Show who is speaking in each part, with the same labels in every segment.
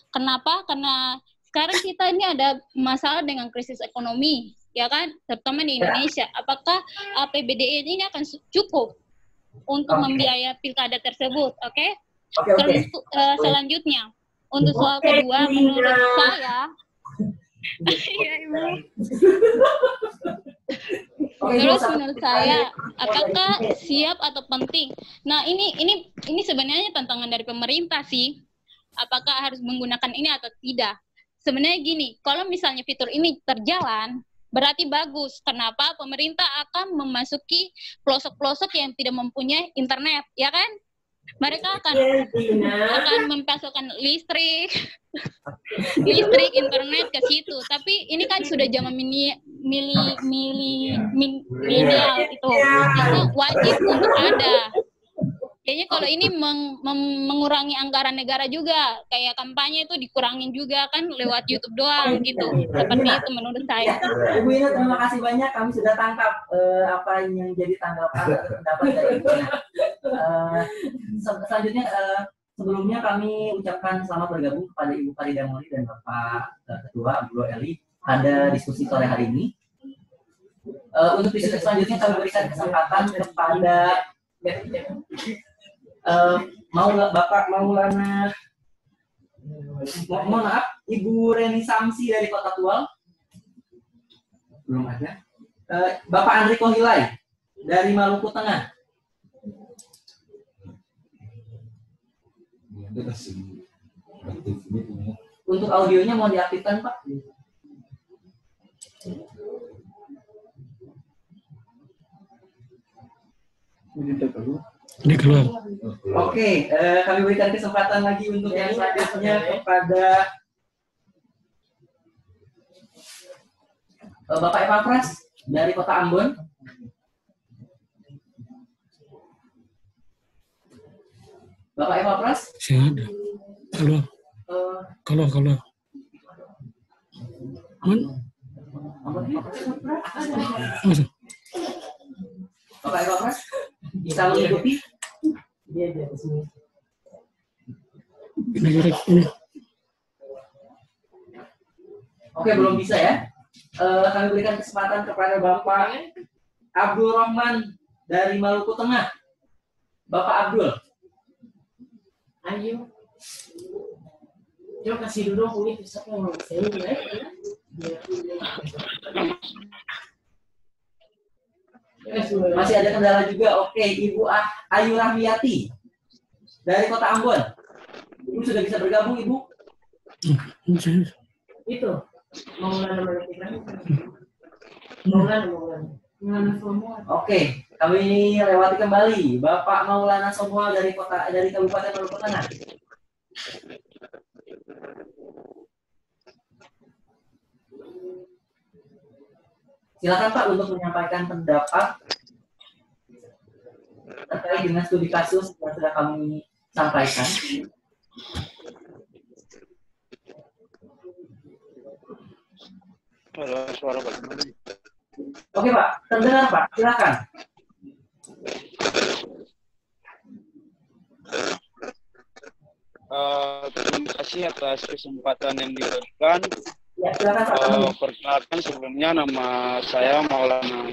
Speaker 1: Kenapa? Karena sekarang kita ini ada masalah dengan krisis ekonomi, ya kan? Terutama di Indonesia. Apakah APBD ini akan cukup untuk membiayai pilkada tersebut? Oke? Terus selanjutnya, untuk soal kedua, menurut saya, ya Ibu. Terus menurut saya, apakah siap atau penting? Nah, ini sebenarnya tantangan dari pemerintah sih. Apakah harus menggunakan ini atau tidak? Sebenarnya gini, kalau misalnya fitur ini terjalan, berarti bagus. Kenapa? Pemerintah akan memasuki pelosok-pelosok yang tidak mempunyai internet, ya kan? Mereka akan memasukkan listrik, internet ke situ. Tapi ini kan sudah zaman milenial itu wajib untuk ada. Kayaknya kalau ini mengurangi anggaran negara juga, kayak kampanye itu dikurangin juga kan lewat YouTube doang gitu. Seperti itu menurut saya.
Speaker 2: Ibu Ina, terima kasih banyak. Kami sudah tangkap apa yang jadi tanggapan atau pendapat dari Ibu Ina. Selanjutnya, sebelumnya kami ucapkan selamat bergabung kepada Ibu Farida Moli dan Bapak Ketua Abdul Eli pada diskusi sore hari ini. Untuk diskusi selanjutnya kami berikan kesempatan kepada Bapak Maulana, mohon maaf, Ibu Reni Samsi dari Kota Tual, belum ada. Bapak Andri Kohilai dari Maluku Tengah. Untuk audionya mau diaktifkan, Pak?
Speaker 3: Ini keluar.
Speaker 2: Oke, kami berikan kesempatan lagi untuk yang selanjutnya kepada Bapak Eva Pras dari Kota Ambon. Bapak Eva Pras?
Speaker 3: Saya ada. Kalau.
Speaker 2: Bapak Eva Pras? Bisa mengikuti? Dia di sini.
Speaker 3: Ini.
Speaker 2: Oke, belum bisa ya. Kami berikan kesempatan kepada Bapak Abdul Rahman dari Maluku Tengah. Bapak Abdul.
Speaker 4: Ayo. Coba kasih dulu ini siapa yang mau saya ya.
Speaker 2: Masih ada kendala juga. Oke, Ibu Ayu Rahmiati dari Kota Ambon. Ibu sudah bisa bergabung, Ibu?
Speaker 4: Itu. Maulana Somual.
Speaker 2: Oke, kami lewati kembali Bapak Maulana Somual dari Kabupaten Maluku Tengah. Silakan Pak untuk menyampaikan pendapat terkait dengan studi kasus yang sudah kami sampaikan.
Speaker 5: Halo, suara bagaimana?
Speaker 2: Oke Pak, terdengar Pak, silakan.
Speaker 5: Terima kasih atas kesempatan yang diberikan.
Speaker 2: Ya, silakan Pak.
Speaker 5: Perkenalkan sebelumnya nama saya Maulana.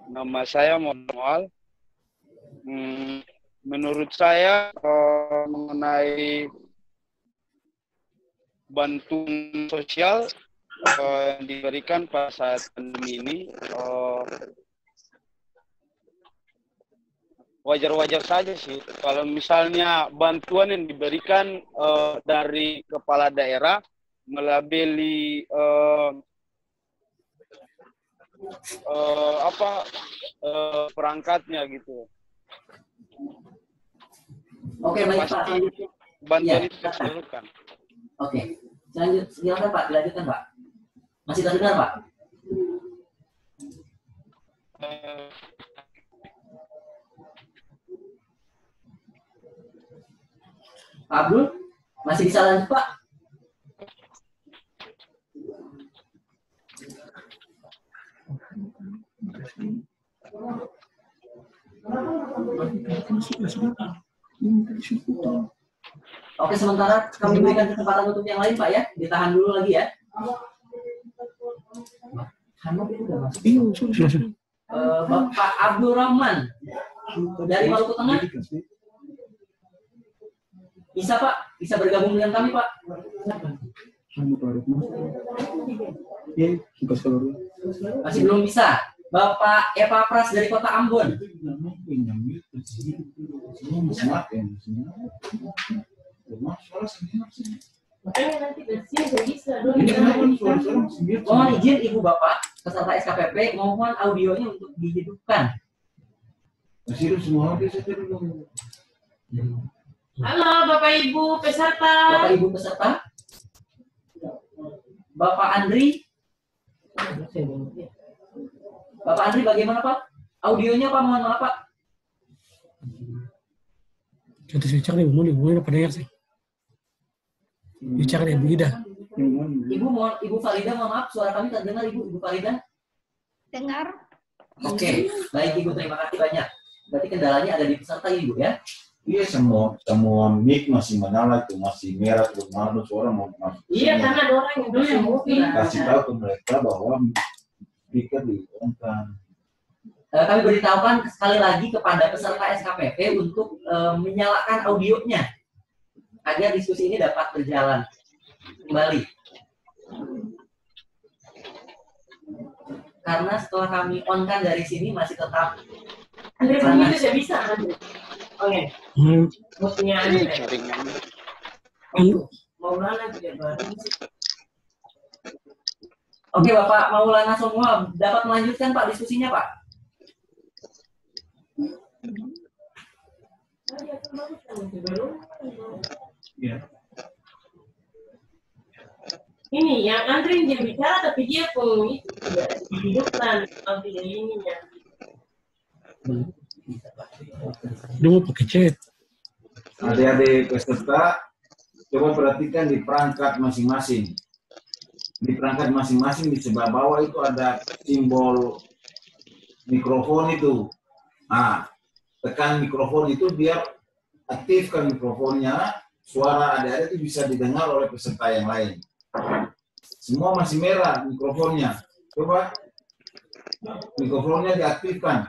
Speaker 5: Nama saya Maulana. Menurut saya mengenai bantuan sosial yang diberikan pada saat pandemi ini wajar-wajar saja sih. Kalau misalnya bantuan yang diberikan dari kepala daerah melalui perangkatnya gitu.
Speaker 2: Oke, baik Pak.
Speaker 5: Bantuan itu disalurkan.
Speaker 2: Oke, silakan Pak, dilanjutkan Pak. Masih terdengar Pak? Pak Abdul, masih bisa lanjut Pak? Oke, sementara kami berikan kesempatan untuk yang lain, Pak ya. Ditahan dulu lagi ya. Hanok itu udah masuk.
Speaker 3: Iya, sudah.
Speaker 2: Bapak Abdurrahman dari Maluku Tengah. Bisa Pak, bisa bergabung dengan kami Pak. Masih belum bisa. Bapak Eva Pras dari Kota Ambon.
Speaker 4: Makanya nanti dari sini nggak bisa.
Speaker 2: Mohon izin Ibu Bapak peserta SKPP, mohon audionya untuk dihidupkan.
Speaker 4: Halo Bapak Ibu peserta.
Speaker 2: Bapak Ibu peserta. Bapak Andri. Bapak Andri bagaimana Pak? Audionya Pak, mohon maaf Pak.
Speaker 3: Kita bicara nih, mau pada ya sih. Bicara nih, Bu Ida.
Speaker 2: Ibu Farida, mohon maaf, suara kami terdengar Ibu Farida.
Speaker 1: Dengar.
Speaker 2: Oke, baik Ibu, terima kasih banyak. Berarti kendalanya ada di peserta Ibu ya?
Speaker 6: Iya, semua mic masih menyala itu, masih merah terus mana suara mau masuk.
Speaker 4: Iya, karena ada orang yang dulu
Speaker 6: Kasih tahu ke mereka bahwa speaker di-on-kan.
Speaker 2: Kami beritahukan sekali lagi kepada peserta SKPP untuk menyalakan audionya agar diskusi ini dapat berjalan kembali. Karena setelah kami on-kan dari sini masih tetap
Speaker 4: Andre begitu saya bisa Andre. Oke. Mustinya Andre. Maulana tidak baru.
Speaker 2: Oke Bapak Maulana semua dapat melanjutkan Pak diskusinya Pak.
Speaker 6: Iya.
Speaker 4: Ini yang Andre dia bicara tapi dia pun itu tidak dihidupkan nanti ininya.
Speaker 3: Dia mau pakai chat.
Speaker 6: Adik-adik peserta, coba perhatikan di perangkat masing-masing. Di perangkat masing-masing di sebelah bawah itu ada simbol mikrofon itu. Nah, tekan mikrofon itu biar aktifkan mikrofonnya, suara adik-adik itu bisa didengar oleh peserta yang lain. Semua masih merah mikrofonnya. Coba mikrofonnya diaktifkan.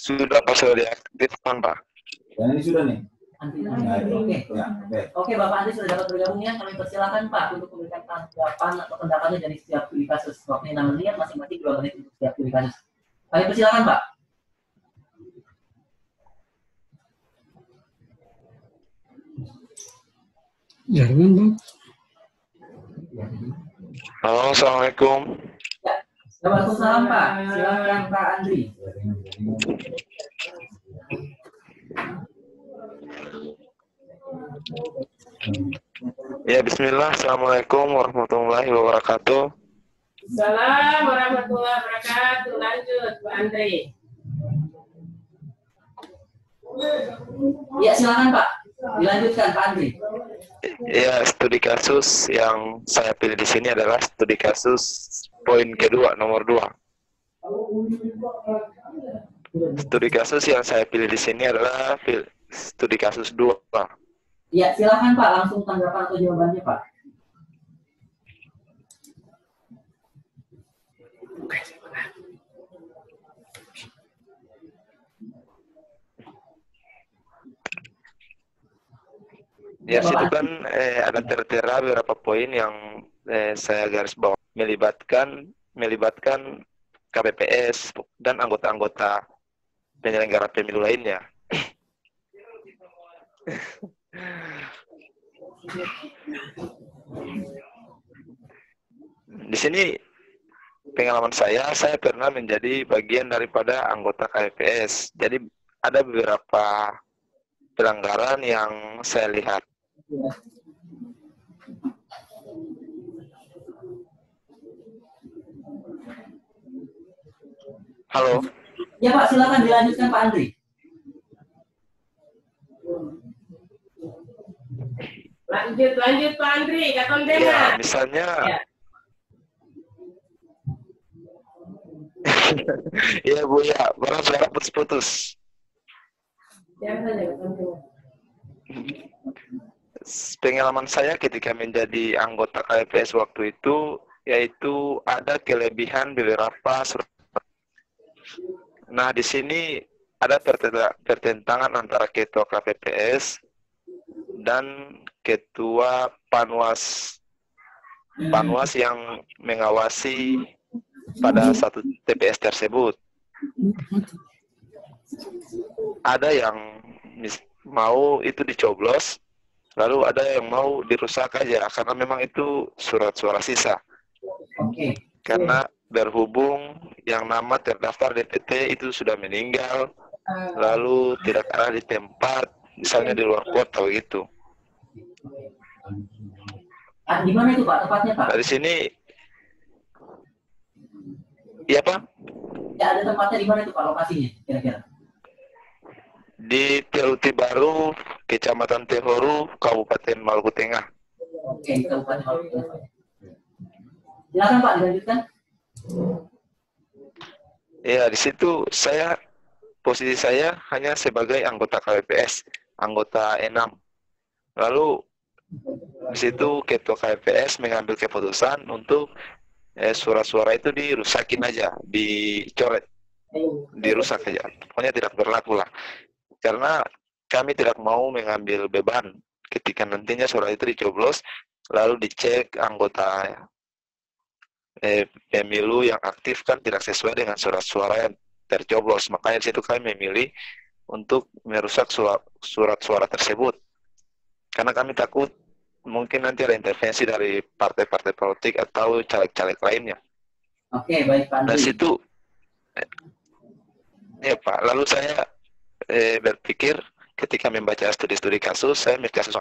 Speaker 7: Sudah Pak, sudah diaktifkan Pak.
Speaker 6: Dan ini sudah nih.
Speaker 2: Oke.
Speaker 6: Ya, oke.
Speaker 2: Oke Bapak Andri sudah dapat bergabung ya. Kami persilakan Pak untuk memberikan tanggapan atau pendapatnya dari setiap studi kasus. Waktunya 6 menit, masing-masing 2 menit untuk setiap studi kasus. Kami persilakan Pak.
Speaker 3: Jangan Bang.
Speaker 7: Halo, Assalamualaikum.
Speaker 2: Waalaikumsalam Pak. Silakan Pak Andri.
Speaker 7: Ya, bismillah. Assalamualaikum warahmatullahi wabarakatuh.
Speaker 4: Salam warahmatullahi wabarakatuh. Lanjut Pak Andre.
Speaker 2: Ya silakan Pak. Dilanjutkan Pak Andri.
Speaker 7: Ya, studi kasus yang saya pilih di sini adalah studi kasus poin kedua, nomor 2. Studi kasus yang saya pilih di sini adalah studi kasus 2.
Speaker 2: Ya silakan Pak, langsung tanggapan atau jawabannya Pak.
Speaker 7: Ya, situ kan ada tertera beberapa poin yang saya garis bawah melibatkan KPPS dan anggota-anggota penyelenggara pemilu lainnya. Di sini pengalaman saya pernah menjadi bagian daripada anggota KPPS. Jadi ada beberapa pelanggaran yang saya lihat. Halo.
Speaker 2: Ya Pak, silakan dilanjutkan Pak Andri.
Speaker 4: Lanjut Pak Andri, katon dengar.
Speaker 7: Ya, misalnya.
Speaker 4: Ya.
Speaker 7: Iya Bu ya, barang suara putus-putus.
Speaker 4: Jangan saja katon dengar.
Speaker 7: pengalaman saya ketika menjadi anggota KPPS waktu itu, yaitu ada kelebihan beberapa. Nah, di sini ada pertentangan antara ketua KPPS dan ketua Panwas yang mengawasi pada satu TPS tersebut. Ada yang mau itu dicoblos, lalu ada yang mau dirusak aja, karena memang itu surat suara sisa. Karena berhubung yang nama terdaftar DPT itu sudah meninggal, lalu tidak ada di tempat, misalnya di luar kota begitu.
Speaker 2: Di mana itu Pak tepatnya Pak?
Speaker 7: Dari sini, iya Pak?
Speaker 2: Ya, ada tempatnya di mana itu Pak lokasinya kira-kira?
Speaker 7: Di Teruti Baru, Kecamatan Tehoru, Kabupaten Maluku Tengah.
Speaker 2: Oke, Kabupaten Maluku Tengah. Silakan Pak, dilanjutkan.
Speaker 7: Ya, di situ posisi saya hanya sebagai anggota KPPS, anggota E6. Lalu di situ ketua KPPS mengambil keputusan untuk surat-suara itu dirusakin aja, dicoret, dirusak aja. Pokoknya tidak berlaku lah. Karena kami tidak mau mengambil beban ketika nantinya surat itu dicoblos, lalu dicek anggota pemilu yang aktif kan tidak sesuai dengan surat suara yang tercoblos. Makanya di situ kami memilih untuk merusak surat suara tersebut. Karena kami takut mungkin nanti ada intervensi dari partai-partai politik atau caleg-caleg lainnya.
Speaker 2: Oke, baik Pak.
Speaker 7: Dari situ, ya Pak, lalu saya berpikir ketika membaca studi-studi kasus, saya kasus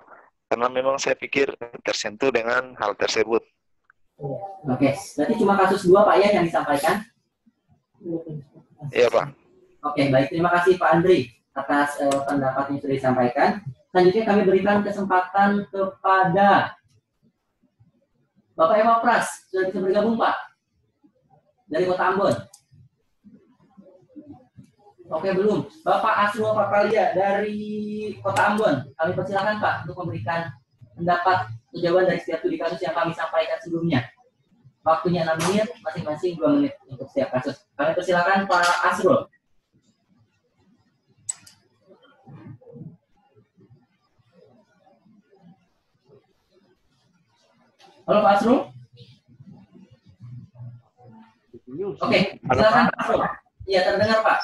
Speaker 7: karena memang saya pikir tersentuh dengan hal tersebut.
Speaker 2: Oke, berarti cuma kasus 2 Pak ya yang disampaikan?
Speaker 7: Iya Pak.
Speaker 2: Oke, baik. Terima kasih Pak Andri atas pendapat yang sudah disampaikan. Selanjutnya kami berikan kesempatan kepada Bapak Eva Pras. Sudah bisa bergabung Pak? Dari Kota Ambon. Oke, belum. Bapak Asrul Papalia dari Kota Ambon. Kami persilakan Pak untuk memberikan pendapat atau jawaban dari setiap studi kasus yang kami sampaikan sebelumnya. Waktunya 6 menit, masing-masing 2 menit untuk setiap kasus. Kami persilakan Pak Asrul. Halo Pak Asrul. Oke, silakan Pak Asrul. Iya, terdengar Pak.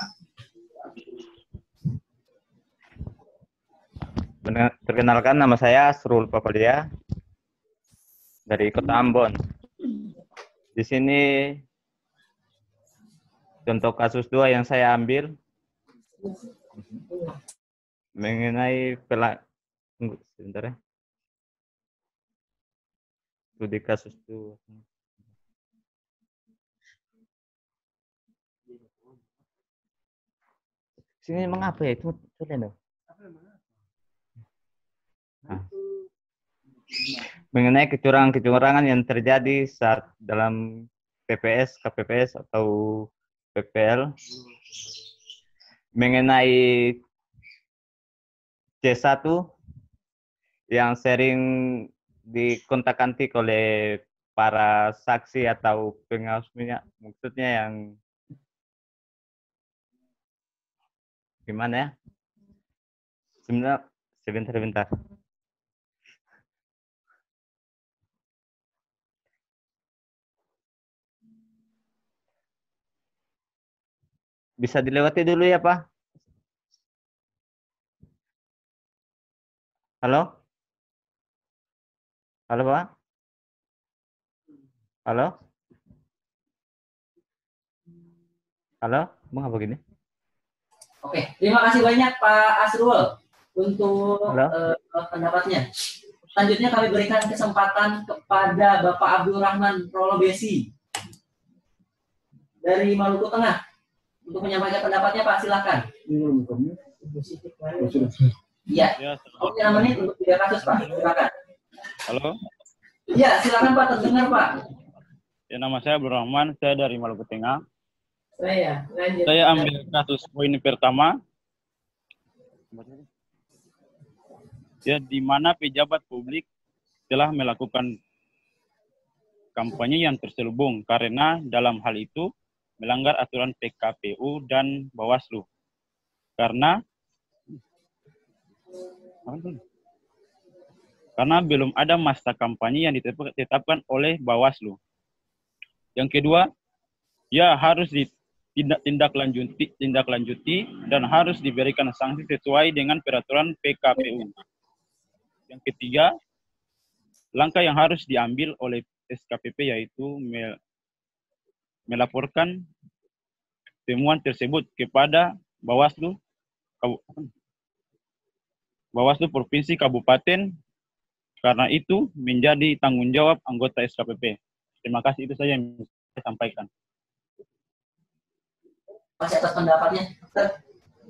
Speaker 8: Perkenalkan, nama saya Asrul Papalia dari Kota Ambon. Di sini contoh kasus 2 yang saya ambil mengenai sebentar ya. Studi kasus 2. Sini mengapa ya itu dong? Mengenai kecurangan-kecurangan yang terjadi saat dalam PPS, KPPS atau PPL, mengenai C1 yang sering dikontak-kantik oleh para saksi atau pengawasnya, maksudnya yang gimana ya? Sebentar. Bisa dilewati dulu ya, Pak? Halo? Halo, Pak? Halo? Halo? Mau apa gini?
Speaker 2: Oke, terima kasih banyak Pak Asrul untuk pendapatnya. Selanjutnya kami berikan kesempatan kepada Bapak Abdul Rahman Prolobesi dari Maluku Tengah untuk menyampaikan pendapatnya Pak, silakan. Iya. Oke, 6 menit untuk 3 kasus Pak, silakan.
Speaker 5: Halo.
Speaker 2: Iya, silakan Pak, terdengar Pak.
Speaker 5: Ya, nama saya Abdul Rahman, saya dari Maluku Tengah.
Speaker 4: Lanjut.
Speaker 5: Saya ambil kasus poin pertama.
Speaker 9: ya, di mana pejabat publik telah melakukan kampanye yang terselubung karena dalam hal itu melanggar aturan PKPU dan Bawaslu. Karena belum ada masa kampanye yang ditetapkan oleh Bawaslu. Yang kedua, ya harus ditindaklanjuti dan harus diberikan sanksi sesuai dengan peraturan PKPU. Yang ketiga, langkah yang harus diambil oleh SKPP yaitu melaporkan temuan tersebut kepada Bawaslu Provinsi Kabupaten, karena itu menjadi tanggung jawab anggota SKPP. Terima kasih, itu saja yang saya sampaikan.
Speaker 2: Masih atas pendapatnya.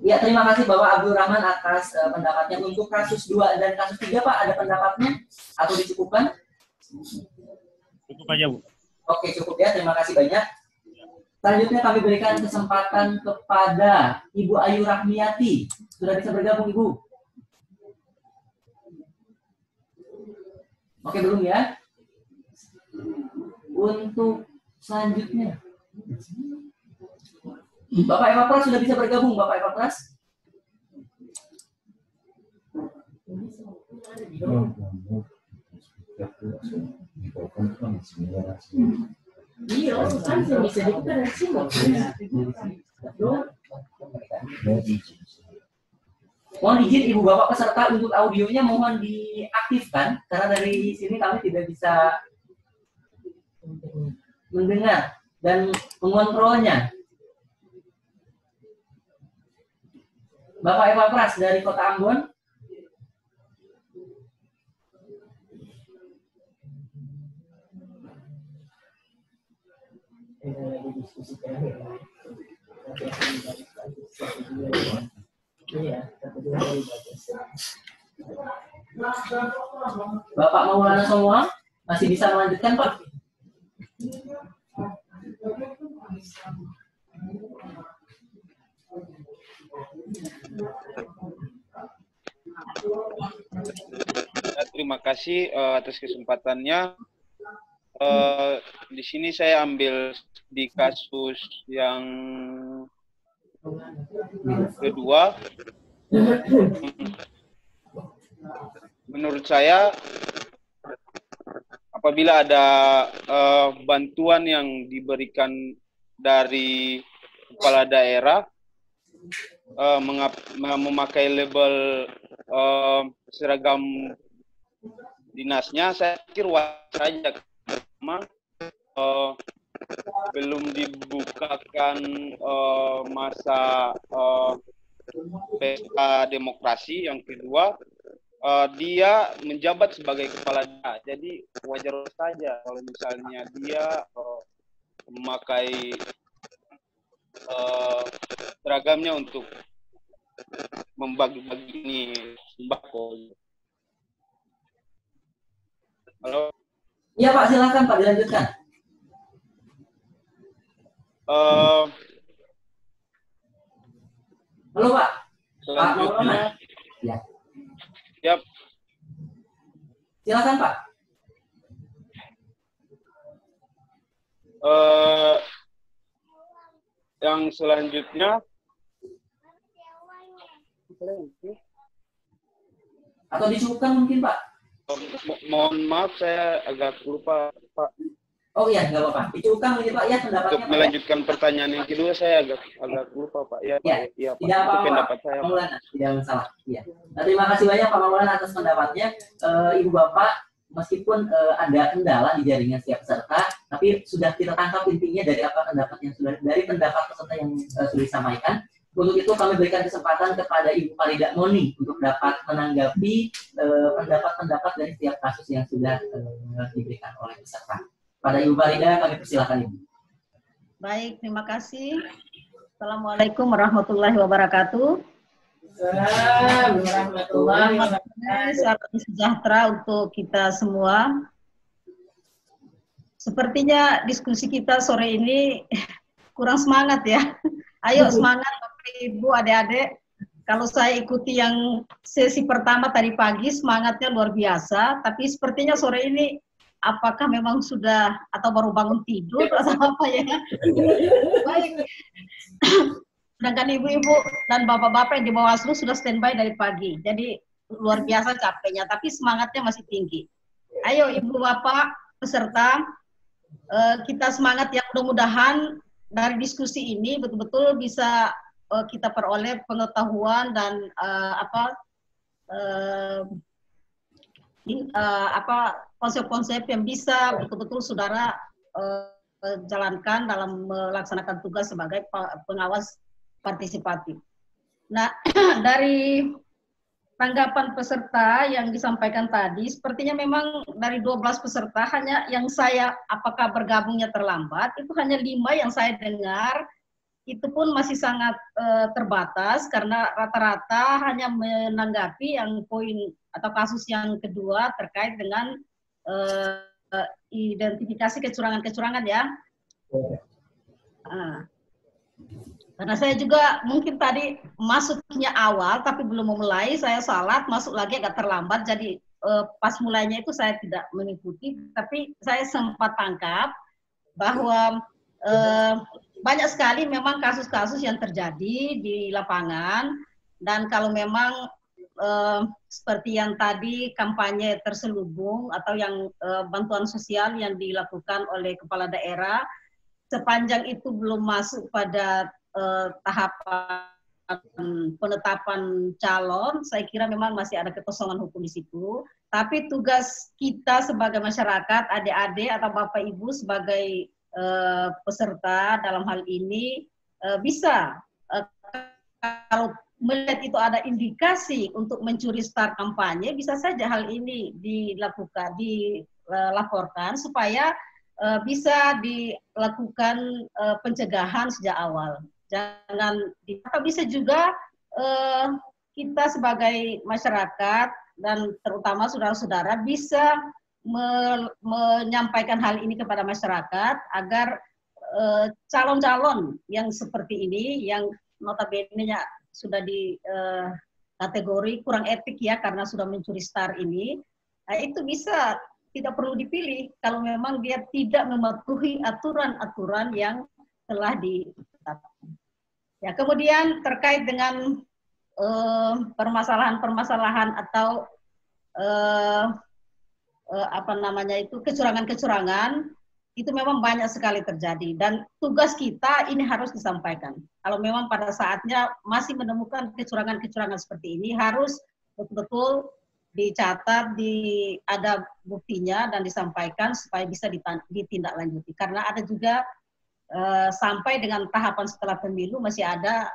Speaker 2: Ya, terima kasih Bapak Abdul Rahman atas pendapatnya. Untuk kasus 2 dan kasus 3 Pak, ada pendapatnya atau dicukupkan?
Speaker 9: Cukup aja, Bu.
Speaker 2: Oke, cukup ya. Terima kasih banyak. Selanjutnya kami berikan kesempatan kepada Ibu Ayu Rahmiati. Sudah bisa bergabung, Ibu? Oke, belum ya? Untuk selanjutnya, Bapak Eva Pras sudah bisa bergabung, Bapak Eva Pras?
Speaker 4: Iya, kan bisa dibuka dari sini.
Speaker 2: Mohon izin Ibu Bapak peserta untuk audionya mohon diaktifkan karena dari sini kami tidak bisa mendengar dan mengontrolnya. Bapak Eva Pras dari Kota Ambon. Bapak Maulana semua masih bisa melanjutkan, Pak?
Speaker 5: Terima kasih atas kesempatannya. Di sini saya ambil di kasus yang kedua. Menurut saya, apabila ada bantuan yang diberikan dari kepala daerah memakai label seragam dinasnya, saya pikir wajar saja. Belum dibukakan masa pesta demokrasi. Yang kedua, dia menjabat sebagai kepala daerah, jadi wajar saja kalau misalnya dia memakai seragamnya untuk membagi-bagi ini sembako. Halo?
Speaker 2: Iya Pak, silakan Pak dilanjutkan. Halo Pak.
Speaker 5: Selanjutnya.
Speaker 2: Ya.
Speaker 5: Yap.
Speaker 2: Silakan Pak.
Speaker 5: Yang selanjutnya.
Speaker 2: Atau dicukupkan mungkin Pak?
Speaker 5: Mohon maaf, saya agak lupa Pak.
Speaker 2: Oh iya, nggak apa-apa. Dicukupkan mungkin Pak ya pendapatnya.
Speaker 5: Untuk melanjutkan pertanyaan yang kedua, saya agak lupa Pak. Ya,
Speaker 2: ya,
Speaker 5: ya Pak.
Speaker 2: Tidak apa-apa.
Speaker 5: Pendapat saya.
Speaker 2: Pak Maulana, tidak masalah. Ya. Nah, terima kasih banyak Pak Maulana atas pendapatnya. Ibu Bapak, meskipun ada kendala di jaringan setiap peserta, tapi sudah kita tangkap intinya dari apa pendapat yang sudah dari pendapat peserta yang sudah disampaikan. Untuk itu kami berikan kesempatan kepada Ibu Farida Moni untuk dapat menanggapi pendapat-pendapat dari setiap kasus yang sudah diberikan oleh peserta. Pada Ibu Farida kami persilakan Ibu.
Speaker 10: Baik, terima kasih. Assalamualaikum warahmatullahi wabarakatuh.
Speaker 4: Assalamualaikum warahmatullahi wabarakatuh.
Speaker 10: Salam sejahtera untuk kita semua. Sepertinya diskusi kita sore ini kurang semangat ya. Ayo semangat Bapak Ibu, adik-adik. Kalau saya ikuti yang sesi pertama tadi pagi, semangatnya luar biasa, tapi sepertinya sore ini apakah memang sudah atau baru bangun tidur atau apa ya? Baik. Sedangkan ibu-ibu dan bapak-bapak yang di Bawaslu sudah standby dari pagi, jadi luar biasa capeknya, tapi semangatnya masih tinggi. Ayo ibu bapak peserta, kita semangat ya, mudah-mudahan dari diskusi ini betul-betul bisa kita peroleh pengetahuan dan konsep-konsep yang bisa betul-betul saudara jalankan dalam melaksanakan tugas sebagai pengawas partisipatif. Nah, dari tanggapan peserta yang disampaikan tadi, sepertinya memang dari 12 peserta hanya yang saya, apakah bergabungnya terlambat, itu hanya 5 yang saya dengar. Itu pun masih sangat terbatas karena rata-rata hanya menanggapi yang poin atau kasus yang kedua terkait dengan identifikasi kecurangan-kecurangan ya. Karena saya juga mungkin tadi masuknya awal tapi belum memulai, saya salat masuk lagi agak terlambat, jadi pas mulainya itu saya tidak mengikuti, tapi saya sempat tangkap bahwa banyak sekali memang kasus-kasus yang terjadi di lapangan, dan kalau memang seperti yang tadi kampanye terselubung atau yang bantuan sosial yang dilakukan oleh kepala daerah, sepanjang itu belum masuk pada tahapan penetapan calon, saya kira memang masih ada kekosongan hukum di situ. Tapi tugas kita sebagai masyarakat, adik-adik atau bapak ibu sebagai peserta dalam hal ini bisa kalau melihat itu ada indikasi untuk mencuri start kampanye, bisa saja hal ini dilaporkan supaya bisa dilakukan pencegahan sejak awal. Jangan atau bisa juga kita sebagai masyarakat dan terutama saudara-saudara bisa menyampaikan hal ini kepada masyarakat agar calon-calon yang seperti ini, yang notabene-nya sudah di kategori kurang etik ya karena sudah mencuri star ini, itu bisa tidak perlu dipilih kalau memang dia tidak mematuhi aturan-aturan yang telah ditetapkan. Ya, kemudian terkait dengan permasalahan-permasalahan atau kecurangan-kecurangan itu memang banyak sekali terjadi dan tugas kita ini harus disampaikan. Kalau memang pada saatnya masih menemukan kecurangan-kecurangan seperti ini, harus betul-betul dicatat, ada buktinya dan disampaikan supaya bisa ditindaklanjuti. Karena ada juga sampai dengan tahapan setelah pemilu masih ada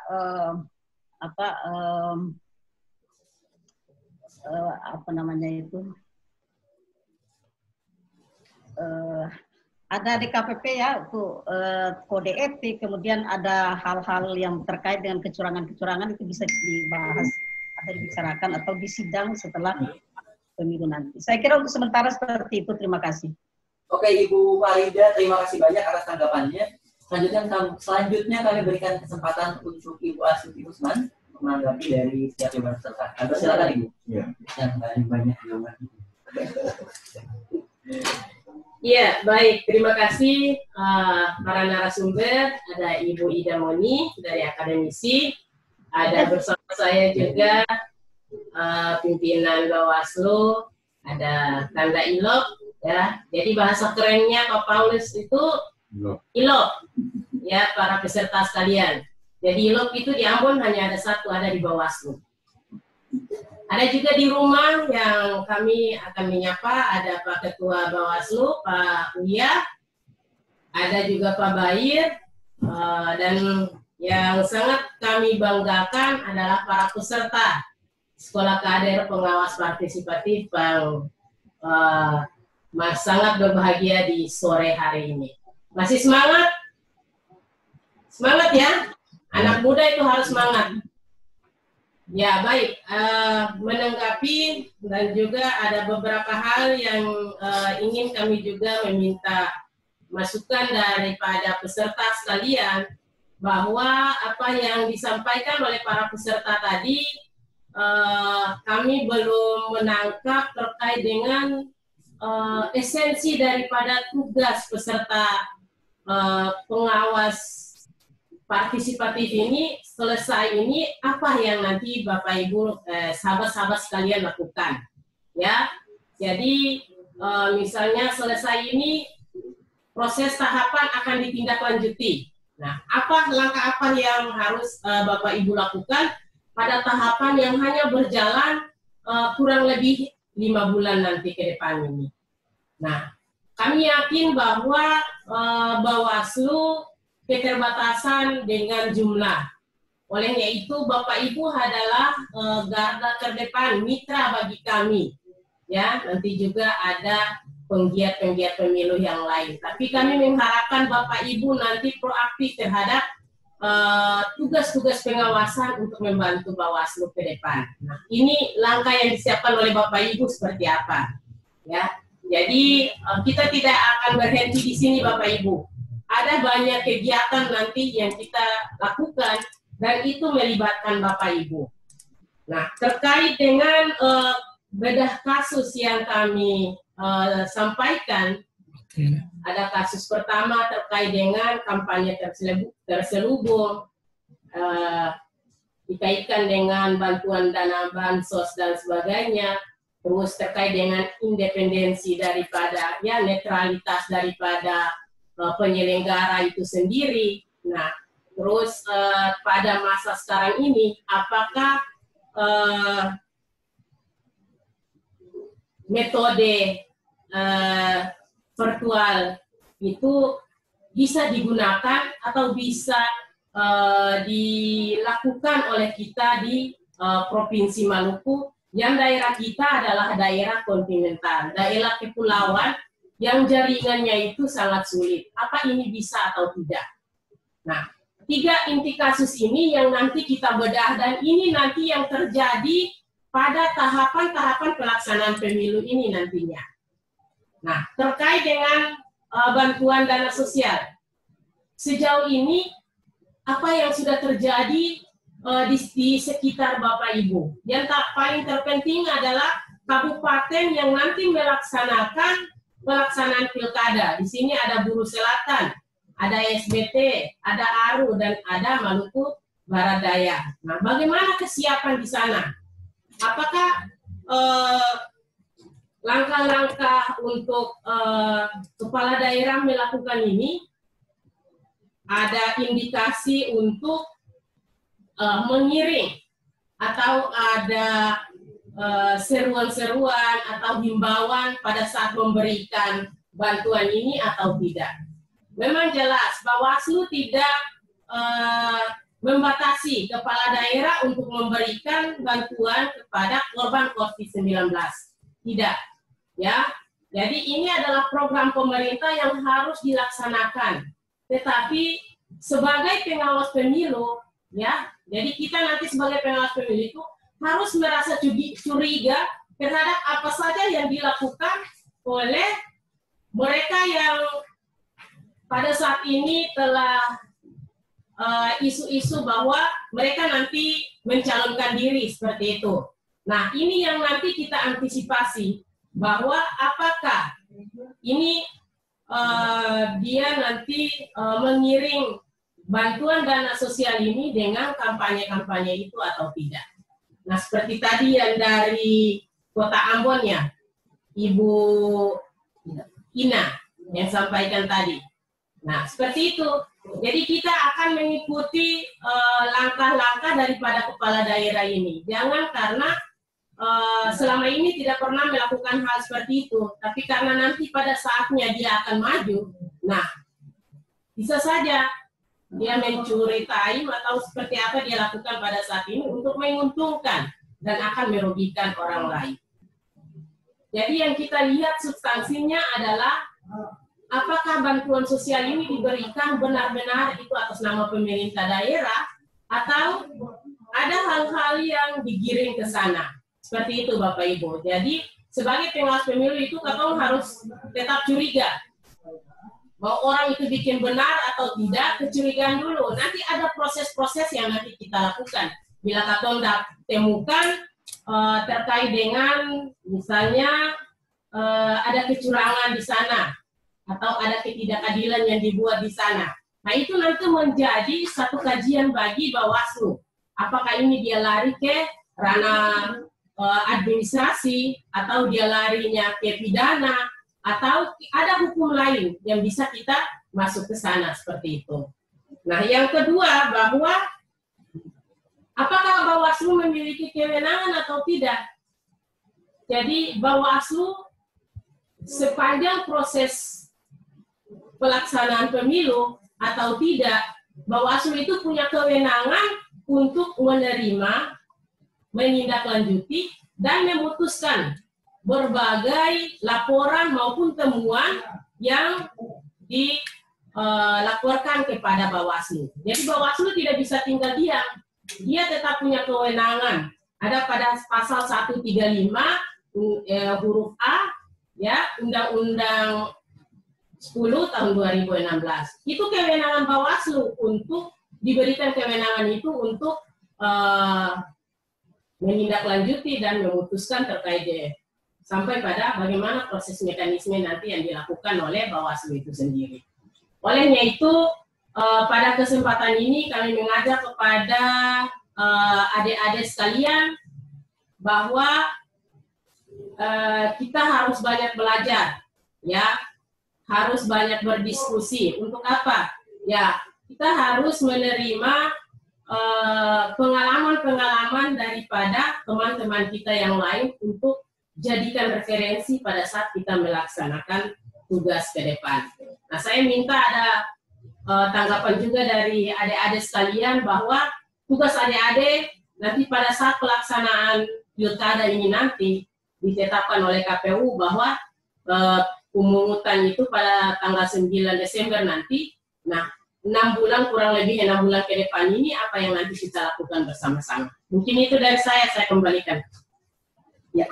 Speaker 10: ada di KPP ya, itu kode etik, kemudian ada hal-hal yang terkait dengan kecurangan-kecurangan itu bisa dibahas atau dibicarakan atau disidang setelah pemilu nanti. Saya kira untuk sementara seperti itu, terima kasih.
Speaker 2: Oke, Ibu Farida, terima kasih banyak atas tanggapannya. Selanjutnya kami berikan kesempatan untuk Ibu Astuti Usman menanggapi dari setiap jawaban peserta. Silakan Ibu. Ya. Yang banyak jawaban.
Speaker 4: Ya, baik. Terima kasih para narasumber. Ada Ibu Ida Moni dari akademisi. Ada bersama saya juga pimpinan Bawaslu. Ada Tanda Ilok. Ya, jadi bahasa kerennya Pak Paulus itu Ilok. Ya, para peserta sekalian. Jadi Ilok itu di Ambon hanya ada satu, ada di Bawaslu. Ada juga di rumah yang kami akan menyapa, ada Pak Ketua Bawaslu, Pak Uya, ada juga Pak Bair, dan yang sangat kami banggakan adalah para peserta Sekolah Kader Pengawas Partisipatif yang sangat berbahagia di sore hari ini. Masih semangat? Semangat ya? Anak muda itu harus semangat. Ya, baik. Menanggapi dan juga ada beberapa hal yang ingin kami juga meminta masukan daripada peserta sekalian. bahwa apa yang disampaikan oleh para peserta tadi kami belum menangkap terkait dengan esensi daripada tugas peserta pengawas partisipatif ini. Selesai ini apa yang nanti Bapak Ibu sahabat-sahabat sekalian lakukan, ya. Jadi misalnya selesai ini proses tahapan akan ditindaklanjuti. Nah, apa langkah apa yang harus Bapak Ibu lakukan pada tahapan yang hanya berjalan kurang lebih 5 bulan nanti ke depan ini. Nah, kami yakin bahwa Bawaslu keterbatasan dengan jumlah. Olehnya itu Bapak Ibu adalah garda terdepan, mitra bagi kami. Ya, nanti juga ada penggiat-penggiat pemilu yang lain. Tapi kami mengharapkan Bapak Ibu nanti proaktif terhadap tugas-tugas pengawasan untuk membantu Bawaslu ke depan. Nah, ini langkah yang disiapkan oleh Bapak Ibu seperti apa? Ya, jadi kita tidak akan berhenti di sini Bapak Ibu. Ada banyak kegiatan nanti yang kita lakukan dan itu melibatkan Bapak Ibu. Nah, terkait dengan bedah kasus yang kami sampaikan, ada kasus pertama terkait dengan kampanye terselubung, dikaitkan dengan bantuan dana bansos dan sebagainya, terus terkait dengan independensi daripada, ya, netralitas daripada penyelenggara itu sendiri. Nah, terus pada masa sekarang ini, apakah metode virtual itu bisa digunakan atau bisa dilakukan oleh kita di Provinsi Maluku, yang daerah kita adalah daerah kontinental, daerah kepulauan yang jaringannya itu sangat sulit. Apa ini bisa atau tidak? Nah, 3 inti kasus ini yang nanti kita bedah, dan ini nanti yang terjadi pada tahapan-tahapan pelaksanaan pemilu ini nantinya. Nah, terkait dengan bantuan dana sosial, sejauh ini apa yang sudah terjadi di sekitar Bapak Ibu? Yang paling terpenting adalah kabupaten yang nanti melaksanakan pelaksanaan pilkada. Di sini ada Buru Selatan, ada SBT, ada Aru, dan ada Maluku Barat Daya. Nah, bagaimana kesiapan di sana? Apakah langkah-langkah untuk kepala daerah melakukan ini? Ada indikasi untuk mengiring atau ada seruan-seruan atau himbauan pada saat memberikan bantuan ini atau tidak? Memang jelas Bawaslu tidak membatasi kepala daerah untuk memberikan bantuan kepada korban COVID-19. Tidak, ya. Jadi ini adalah program pemerintah yang harus dilaksanakan. Tetapi sebagai pengawas pemilu, ya, jadi kita nanti sebagai pengawas pemilu itu harus merasa curiga terhadap apa saja yang dilakukan oleh mereka yang pada saat ini telah isu-isu bahwa mereka nanti mencalonkan diri seperti itu. Nah, ini yang nanti kita antisipasi, bahwa apakah ini dia nanti mengiring bantuan dana sosial ini dengan kampanye-kampanye itu atau tidak. Nah, seperti tadi yang dari Kota Ambon ya, Ibu Ina yang sampaikan tadi. Nah, seperti itu. Jadi kita akan mengikuti langkah-langkah daripada kepala daerah ini. Jangan karena selama ini tidak pernah melakukan hal seperti itu, tapi karena nanti pada saatnya dia akan maju, nah bisa saja dia mencuri time atau seperti apa dia lakukan pada saat ini untuk menguntungkan dan akan merugikan orang lain. Jadi yang kita lihat substansinya adalah apakah bantuan sosial ini diberikan benar-benar itu atas nama pemerintah daerah atau ada hal-hal yang digiring ke sana. Seperti itu Bapak Ibu. Jadi sebagai pengawas pemilu itu Kakak harus tetap curiga. mau orang itu bikin benar atau tidak, kecurigaan dulu. Nanti ada proses-proses yang nanti kita lakukan. Bila katong temukan terkait dengan misalnya ada kecurangan di sana atau ada ketidakadilan yang dibuat di sana. Nah itu nanti menjadi satu kajian bagi Bawaslu. Apakah ini dia lari ke ranah administrasi atau dia larinya ke pidana atau ada hukum lain yang bisa kita masuk ke sana seperti itu. Nah yang kedua bahwa apakah Bawaslu memiliki kewenangan atau tidak? Jadi Bawaslu sepanjang proses pelaksanaan pemilu atau tidak, Bawaslu itu punya kewenangan untuk menerima, menindaklanjuti, dan memutuskan berbagai laporan maupun temuan yang dilaporkan kepada Bawaslu. Jadi Bawaslu tidak bisa tinggal diam. Dia tetap punya kewenangan. Ada pada pasal 135 huruf A, ya, Undang-Undang 10 tahun 2016. Itu kewenangan Bawaslu untuk diberikan kewenangan itu untuk menindaklanjuti dan memutuskan terkait sampai pada bagaimana proses mekanisme nanti yang dilakukan oleh Bawaslu itu sendiri. Olehnya itu pada kesempatan ini kami mengajak kepada adik-adik sekalian bahwa kita harus banyak belajar, ya, harus banyak berdiskusi. Untuk apa? Ya, kita harus menerima pengalaman-pengalaman daripada teman-teman kita yang lain untuk jadikan referensi pada saat kita melaksanakan tugas ke depan. Nah, saya minta ada tanggapan juga dari adik-adik sekalian bahwa tugas adik-adik nanti pada saat pelaksanaan pilkada ini nanti ditetapkan oleh KPU bahwa pemungutan itu pada tanggal 9 Desember nanti. Nah, 6 bulan kurang lebih 6 bulan ke depan ini apa yang nanti kita lakukan bersama-sama. Mungkin itu dari saya kembalikan.
Speaker 2: Ya.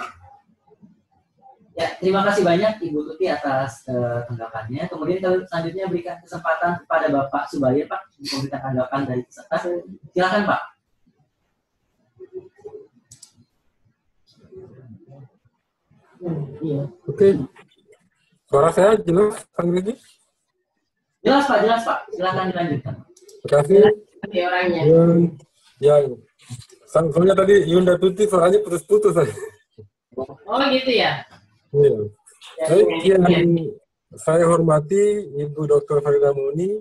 Speaker 2: Ya, terima kasih banyak Ibu Tuti atas tanggapannya. Kemudian kalau selanjutnya berikan kesempatan kepada Bapak Subaya, Pak, untuk memberikan tanggapan dari peserta. Silakan, Pak.
Speaker 11: Oke. Suara saya jelas, Kang Regi?
Speaker 2: Jelas, Pak, jelas, Pak. Silakan dilanjutkan.
Speaker 11: Terima kasih.
Speaker 4: Orangnya.
Speaker 11: Soalnya tadi Yunda Tuti suaranya putus-putus.
Speaker 4: Oh, gitu ya?
Speaker 11: Iya. Baik, yang saya hormati Ibu Dr. Farida Muni.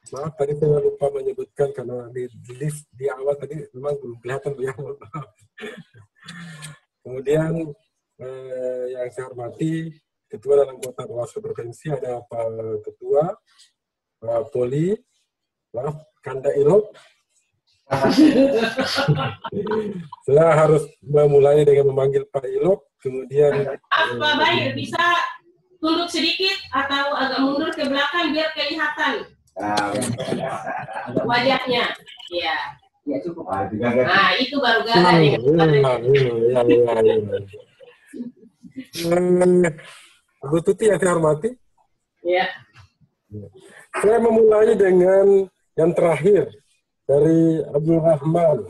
Speaker 11: Maaf, tadi saya lupa menyebutkan karena di list di awal tadi memang belum kelihatan ya. Kemudian yang saya hormati Ketua dan anggota Bawaslu Provinsi, ada Pak Ketua, Pak Poli, maaf, Kanda Ilok. Saya harus memulai dengan memanggil Pak Ilok, kemudian...
Speaker 4: Apa baik, bisa tunduk sedikit atau agak mundur ke belakang biar kelihatan wajahnya. Iya.
Speaker 2: Ya, cukup.
Speaker 4: Nah, itu baru gala.
Speaker 11: Ibu Tuti yang saya hormati.
Speaker 4: Ya.
Speaker 11: Saya memulai dengan yang terakhir dari Abdul Rahman.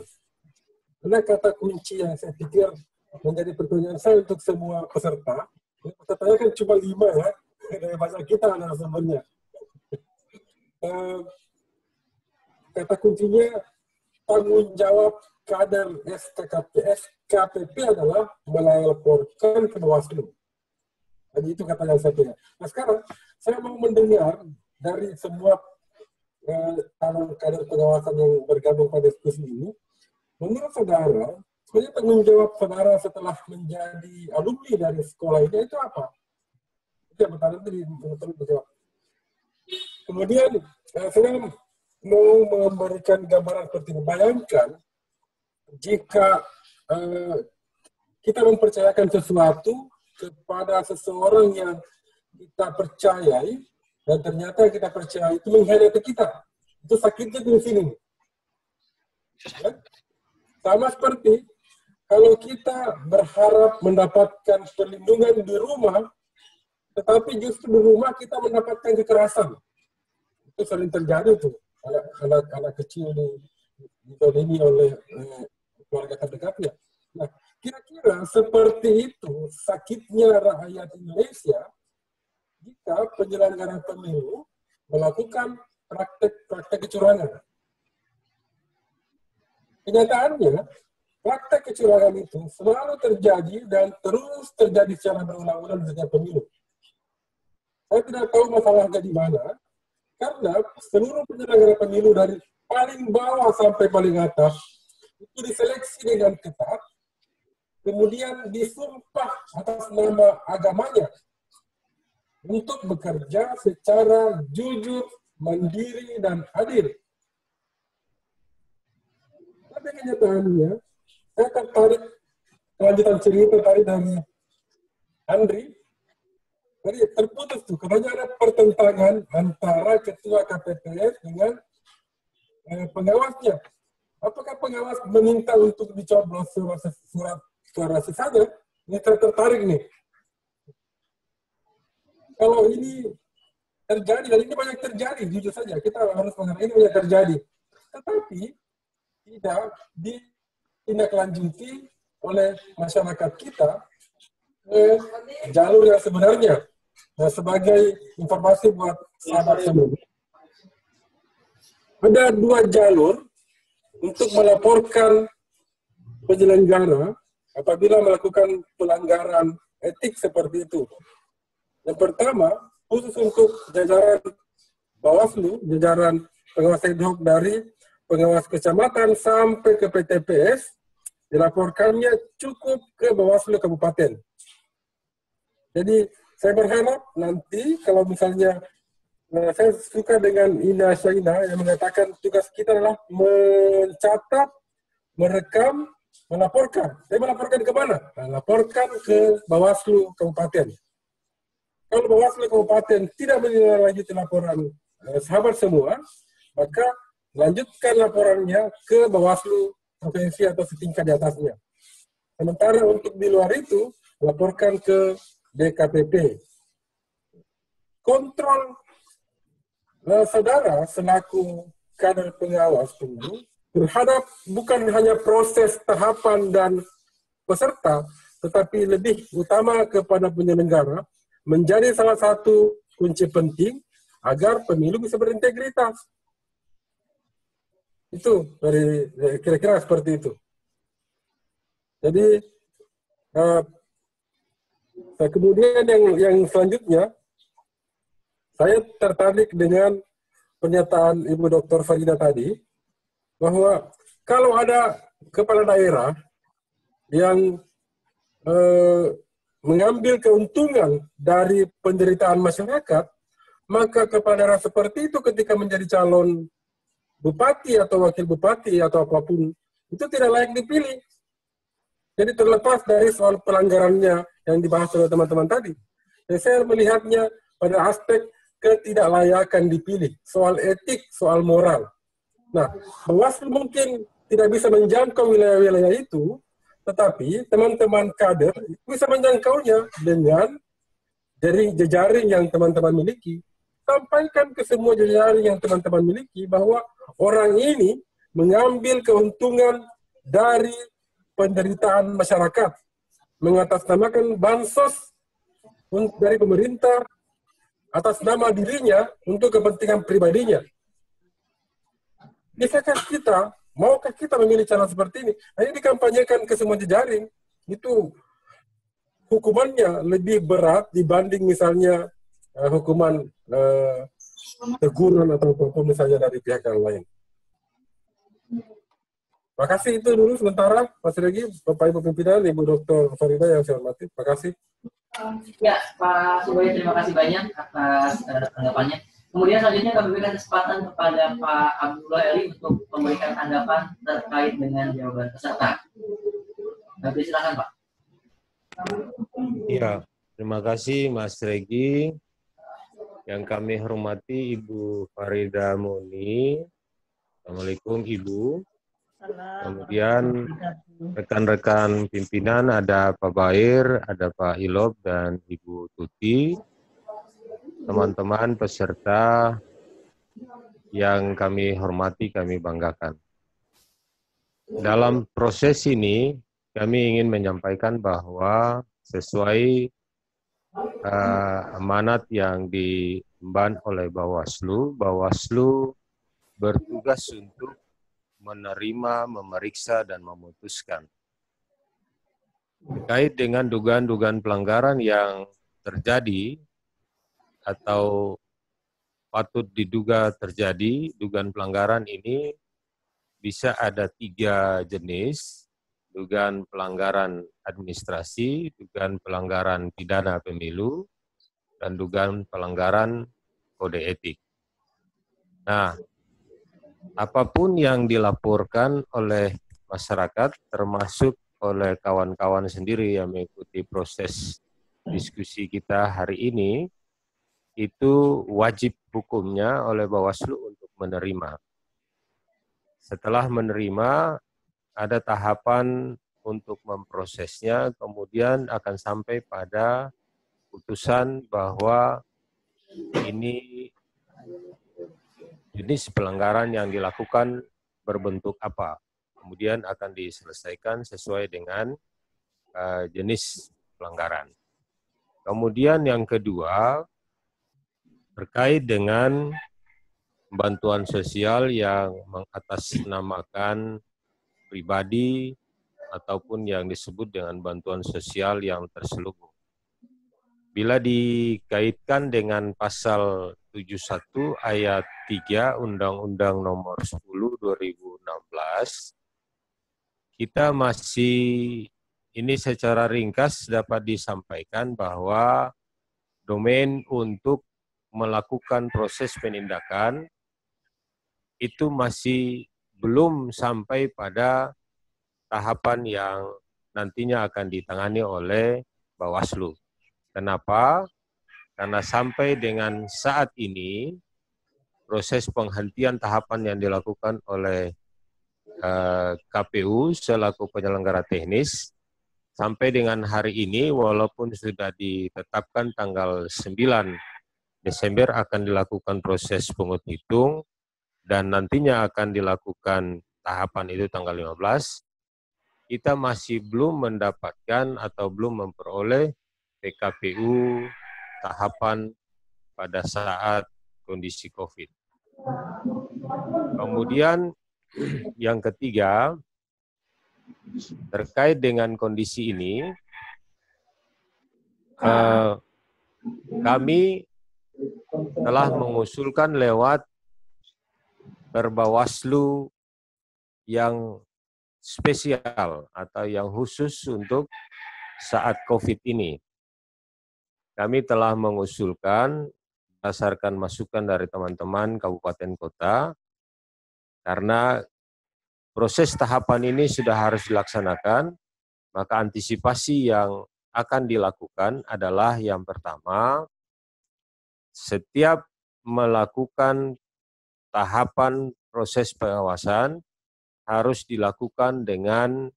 Speaker 11: Karena kata kunci yang saya pikir menjadi pertanyaan saya untuk semua peserta. Pesertanya kan cuma 5 ya, dari banyak kita narasumbernya. Kata kuncinya tanggung jawab kader SKPP adalah melaporkan ke Bawaslu. Jadi itu kata yang satunya. Nah sekarang saya mau mendengar dari semua kader pengawasan yang bergabung pada diskusi ini, menurut saudara, sebenarnya tanggung jawab saudara setelah menjadi alumni dari sekolah ini itu apa? Itu yang pertama itu dijawab. Kemudian saya mau memberikan gambaran seperti ini. Bayangkan jika kita mempercayakan sesuatu kepada seseorang yang kita percayai dan ternyata yang kita percaya itu mengkhianati kita. Itu sakitnya di sini. Sama seperti kalau kita berharap mendapatkan perlindungan di rumah, tetapi justru di rumah kita mendapatkan kekerasan. Itu sering terjadi tuh, anak-anak kecil didolimi oleh keluarga terdekatnya. Nah, kira-kira seperti itu sakitnya rakyat Indonesia jika penyelenggara pemilu melakukan praktek kecurangan. Kenyataannya, praktek kecurangan itu selalu terjadi dan terus terjadi secara berulang-ulang di setiap pemilu. Saya tidak tahu masalahnya di mana, karena seluruh penyelenggara pemilu dari paling bawah sampai paling atas itu diseleksi dengan ketat, kemudian disumpah atas nama agamanya untuk bekerja secara jujur, mandiri, dan adil. Tapi kenyataannya, saya tertarik kelanjutan cerita tadi dari Andri. Jadi terputus tuh, katanya ada pertentangan antara ketua KPPS dengan pengawasnya. Apakah pengawas meminta untuk dicoblos surat suara sisanya? Ini saya tertarik nih. Kalau ini terjadi, dan ini banyak terjadi, jujur saja, kita harus mengenai ini banyak terjadi. Tetapi tidak ditindaklanjuti oleh masyarakat kita ke jalur yang sebenarnya. Nah, sebagai informasi buat sahabat semua, ada 2 jalur untuk melaporkan penyelenggara apabila melakukan pelanggaran etik seperti itu. Yang pertama, khusus untuk jajaran Bawaslu, jajaran pengawas ad hoc dari pengawas kecamatan sampai ke PTPS, dilaporkannya cukup ke Bawaslu Kabupaten. Jadi, saya berharap nanti kalau misalnya, saya suka dengan Ina Syaina yang mengatakan tugas kita adalah mencatat, merekam, melaporkan. Saya melaporkan ke mana? Laporkan ke Bawaslu Kabupaten. Kalau Bawaslu Kabupaten tidak menindaklanjuti laporan sahabat semua, maka lanjutkan laporannya ke Bawaslu Provinsi atau setingkat di atasnya. Sementara untuk di luar itu, laporkan ke DKPP. Kontrol saudara selaku kader pengawas pemilu terhadap bukan hanya proses tahapan dan peserta, tetapi lebih utama kepada penyelenggara menjadi salah satu kunci penting agar pemilu bisa berintegritas. Itu dari kira-kira seperti itu. Jadi kemudian yang selanjutnya, saya tertarik dengan pernyataan Ibu Dr. Farida tadi, bahwa kalau ada kepala daerah yang mengambil keuntungan dari penderitaan masyarakat, maka kepala daerah seperti itu ketika menjadi calon bupati atau wakil bupati atau apapun, itu tidak layak dipilih. Jadi terlepas dari soal pelanggarannya yang dibahas oleh teman-teman tadi, saya melihatnya pada aspek ketidaklayakan dipilih, soal etik, soal moral. Nah, Bawaslu mungkin tidak bisa menjangkau wilayah-wilayah itu, tetapi teman-teman kader bisa menjangkaunya dengan jejaring yang teman-teman miliki. Sampaikan ke semua jejaring yang teman-teman miliki bahwa orang ini mengambil keuntungan dari penderitaan masyarakat, mengatasnamakan bansos dari pemerintah atas nama dirinya untuk kepentingan pribadinya. Bisakah kita, maukah kita memilih calon seperti ini? Nah, ini dikampanyekan ke semua jejaring. Itu hukumannya lebih berat dibanding misalnya hukuman teguran atau apapun misalnya dari pihak yang lain. Terima kasih, itu dulu sementara. Mas Regi, Bapak Ibu pimpinan, Ibu Dr. Farida yang saya hormati. Terima kasih.
Speaker 2: Ya, Pak Suboyo, terima kasih banyak atas tanggapannya. Kemudian selanjutnya kami berikan kesempatan kepada Pak Abdullah Eli untuk memberikan tanggapan terkait dengan jawaban peserta. Nanti silakan, Pak.
Speaker 12: Ya, terima kasih Mas Regi. Yang kami hormati Ibu Farida Muni. Assalamualaikum Ibu. Kemudian rekan-rekan pimpinan ada Pak Bair, ada Pak Ilob dan Ibu Tuti. teman-teman peserta yang kami hormati, kami banggakan. Dalam proses ini, kami ingin menyampaikan bahwa sesuai amanat yang diemban oleh Bawaslu, Bawaslu bertugas untuk menerima, memeriksa, dan memutuskan terkait dengan dugaan-dugaan pelanggaran yang terjadi atau patut diduga terjadi. Dugaan pelanggaran ini bisa ada 3 jenis: dugaan pelanggaran administrasi, dugaan pelanggaran pidana pemilu, dan dugaan pelanggaran kode etik. Nah, apapun yang dilaporkan oleh masyarakat, termasuk oleh kawan-kawan sendiri yang mengikuti proses diskusi kita hari ini, itu wajib hukumnya oleh Bawaslu untuk menerima. Setelah menerima, ada tahapan untuk memprosesnya, kemudian akan sampai pada putusan bahwa ini jenis pelanggaran yang dilakukan berbentuk apa. Kemudian akan diselesaikan sesuai dengan jenis pelanggaran. Kemudian yang kedua, terkait dengan bantuan sosial yang mengatasnamakan pribadi ataupun yang disebut dengan bantuan sosial yang terselubung. Bila dikaitkan dengan pasal 71 ayat 3 Undang-Undang Nomor 10 2016, kita masih, ini secara ringkas dapat disampaikan bahwa domain untuk melakukan proses penindakan itu masih belum sampai pada tahapan yang nantinya akan ditangani oleh Bawaslu. Kenapa? Karena sampai dengan saat ini proses penghentian tahapan yang dilakukan oleh KPU selaku penyelenggara teknis sampai dengan hari ini, walaupun sudah ditetapkan tanggal 9 Desember akan dilakukan proses pungut hitung dan nantinya akan dilakukan tahapan itu tanggal 15, kita masih belum mendapatkan atau belum memperoleh PKPU tahapan pada saat kondisi COVID. Kemudian yang ketiga, terkait dengan kondisi ini, kami telah mengusulkan lewat Perbawaslu yang spesial atau yang khusus untuk saat COVID ini. Kami telah mengusulkan berdasarkan masukan dari teman-teman kabupaten kota, karena proses tahapan ini sudah harus dilaksanakan, maka antisipasi yang akan dilakukan adalah yang pertama, setiap melakukan tahapan proses pengawasan harus dilakukan dengan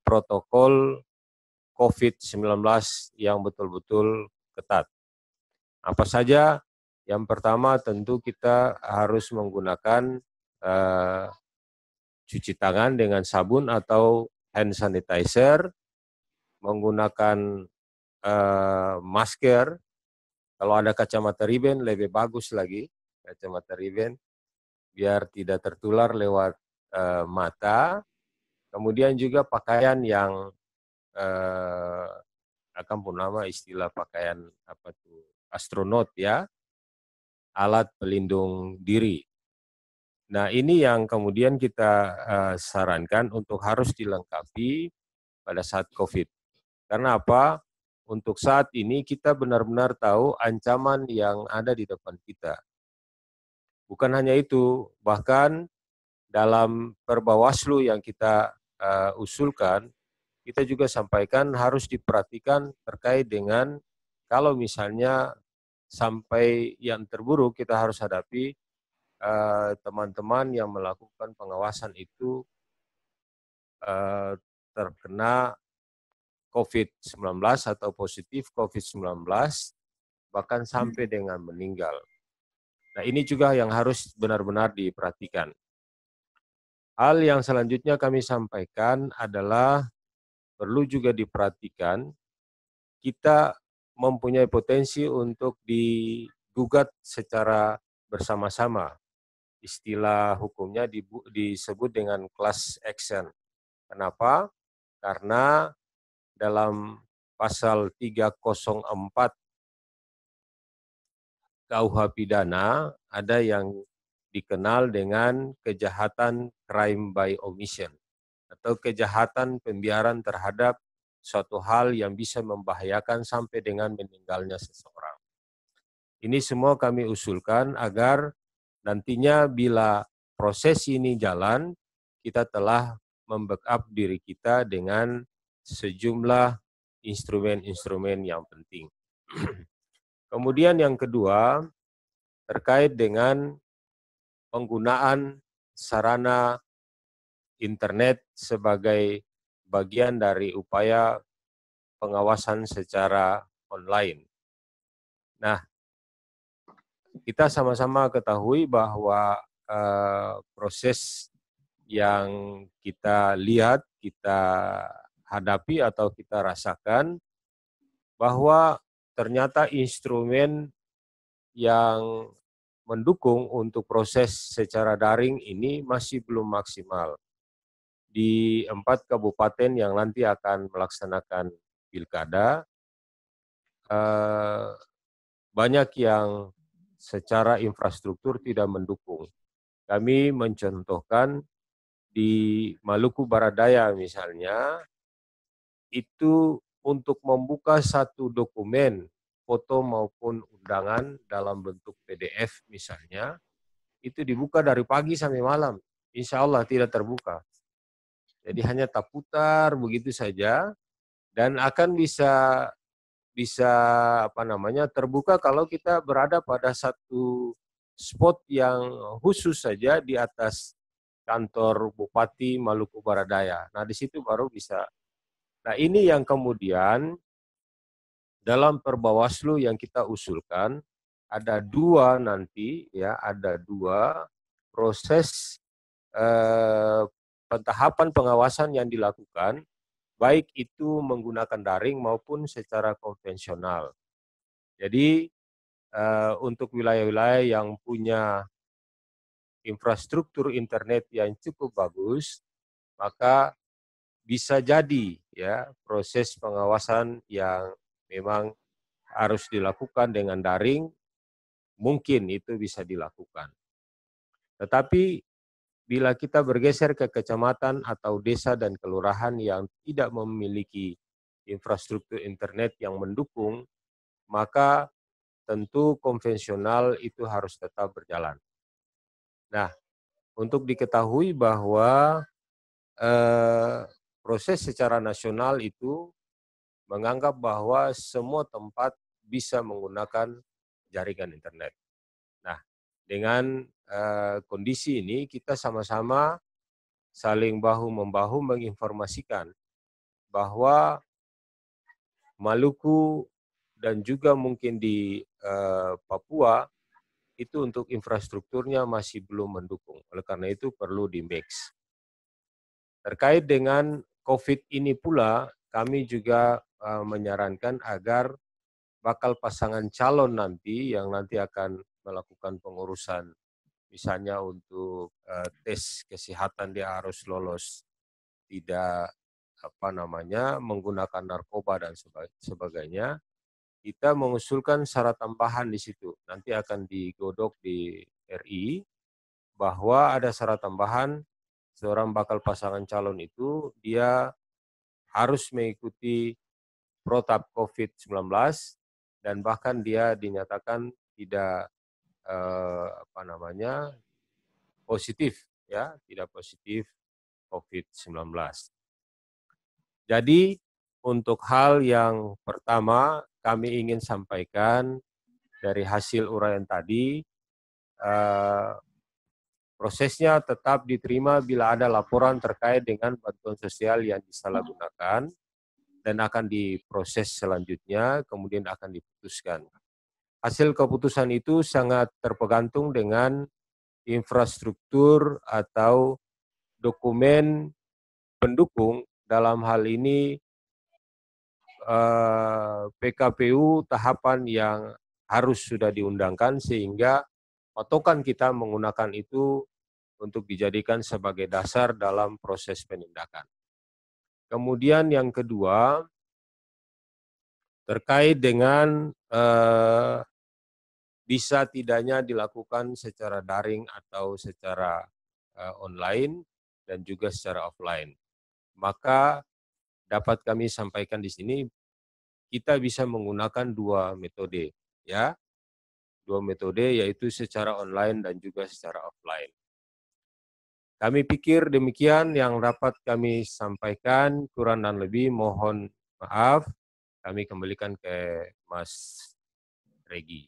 Speaker 12: protokol COVID-19 yang betul-betul ketat. Apa saja? Yang pertama tentu kita harus menggunakan cuci tangan dengan sabun atau hand sanitizer, menggunakan masker. Kalau ada kacamata riben lebih bagus lagi, kacamata riben, biar tidak tertular lewat mata. Kemudian juga pakaian yang akan pun nama istilah pakaian apa tuh, astronot ya, alat pelindung diri. Nah ini yang kemudian kita sarankan untuk harus dilengkapi pada saat COVID. Karena apa? Untuk saat ini kita benar-benar tahu ancaman yang ada di depan kita. Bukan hanya itu, bahkan dalam Perbawaslu yang kita usulkan, kita juga sampaikan harus diperhatikan terkait dengan kalau misalnya sampai yang terburuk kita harus hadapi teman-teman yang melakukan pengawasan itu terkena COVID-19 atau positif COVID-19, bahkan sampai dengan meninggal. Nah, ini juga yang harus benar-benar diperhatikan. Hal yang selanjutnya kami sampaikan adalah perlu juga diperhatikan, kita mempunyai potensi untuk digugat secara bersama-sama. Istilah hukumnya disebut dengan class action. Kenapa? Karena dalam pasal 304 KUH pidana ada yang dikenal dengan kejahatan crime by omission atau kejahatan pembiaran terhadap suatu hal yang bisa membahayakan sampai dengan meninggalnya seseorang. Ini semua kami usulkan agar nantinya bila proses ini jalan, kita telah membackup diri kita dengan sejumlah instrumen-instrumen yang penting. Kemudian yang kedua, terkait dengan penggunaan sarana internet sebagai bagian dari upaya pengawasan secara online. Nah, kita sama-sama ketahui bahwa proses yang kita lihat, kita hadapi atau kita rasakan bahwa ternyata instrumen yang mendukung untuk proses secara daring ini masih belum maksimal. Di 4 kabupaten yang nanti akan melaksanakan pilkada, banyak yang secara infrastruktur tidak mendukung. Kami mencontohkan di Maluku Barat Daya misalnya, itu untuk membuka satu dokumen, foto maupun undangan dalam bentuk PDF misalnya, itu dibuka dari pagi sampai malam. Insya Allah tidak terbuka. Jadi hanya terputar begitu saja, dan akan bisa terbuka kalau kita berada pada satu spot yang khusus saja di atas kantor Bupati Maluku Barat Daya. Nah, di situ baru bisa. Nah, ini yang kemudian dalam Perbawaslu yang kita usulkan ada 2 nanti ya, ada 2 proses pentahapan pengawasan yang dilakukan, baik itu menggunakan daring maupun secara konvensional. Jadi untuk wilayah-wilayah yang punya infrastruktur internet yang cukup bagus, maka bisa jadi ya proses pengawasan yang memang harus dilakukan dengan daring, mungkin itu bisa dilakukan. Tetapi bila kita bergeser ke kecamatan atau desa dan kelurahan yang tidak memiliki infrastruktur internet yang mendukung, maka tentu konvensional itu harus tetap berjalan. Nah, untuk diketahui bahwa proses secara nasional itu menganggap bahwa semua tempat bisa menggunakan jaringan internet. Nah, dengan kondisi ini kita sama-sama saling bahu-membahu menginformasikan bahwa Maluku dan juga mungkin di Papua itu untuk infrastrukturnya masih belum mendukung. Oleh karena itu perlu di-mix. Terkait dengan COVID ini pula, kami juga menyarankan agar bakal pasangan calon nanti yang nanti akan melakukan pengurusan, misalnya untuk tes kesehatan dia harus lolos, tidak menggunakan narkoba dan sebagainya. Kita mengusulkan syarat tambahan di situ. Nanti akan digodok di RI bahwa ada syarat tambahan seorang bakal pasangan calon itu dia harus mengikuti protap COVID-19 dan bahkan dia dinyatakan tidak positif ya, tidak positif COVID-19. Jadi untuk hal yang pertama kami ingin sampaikan dari hasil uraian tadi, prosesnya tetap diterima bila ada laporan terkait dengan bantuan sosial yang disalahgunakan dan akan diproses selanjutnya, kemudian akan diputuskan. hasil keputusan itu sangat tergantung dengan infrastruktur atau dokumen pendukung, dalam hal ini PKPU tahapan yang harus sudah diundangkan, sehingga patokan kita menggunakan itu untuk dijadikan sebagai dasar dalam proses penindakan. Kemudian yang kedua, terkait dengan bisa tidaknya dilakukan secara daring atau secara online dan juga secara offline. Maka dapat kami sampaikan di sini, kita bisa menggunakan dua metode, ya, dua metode, yaitu secara online dan juga secara offline. Kami pikir demikian yang dapat kami sampaikan, kurang dan lebih mohon maaf. Kami kembalikan ke Mas Regi.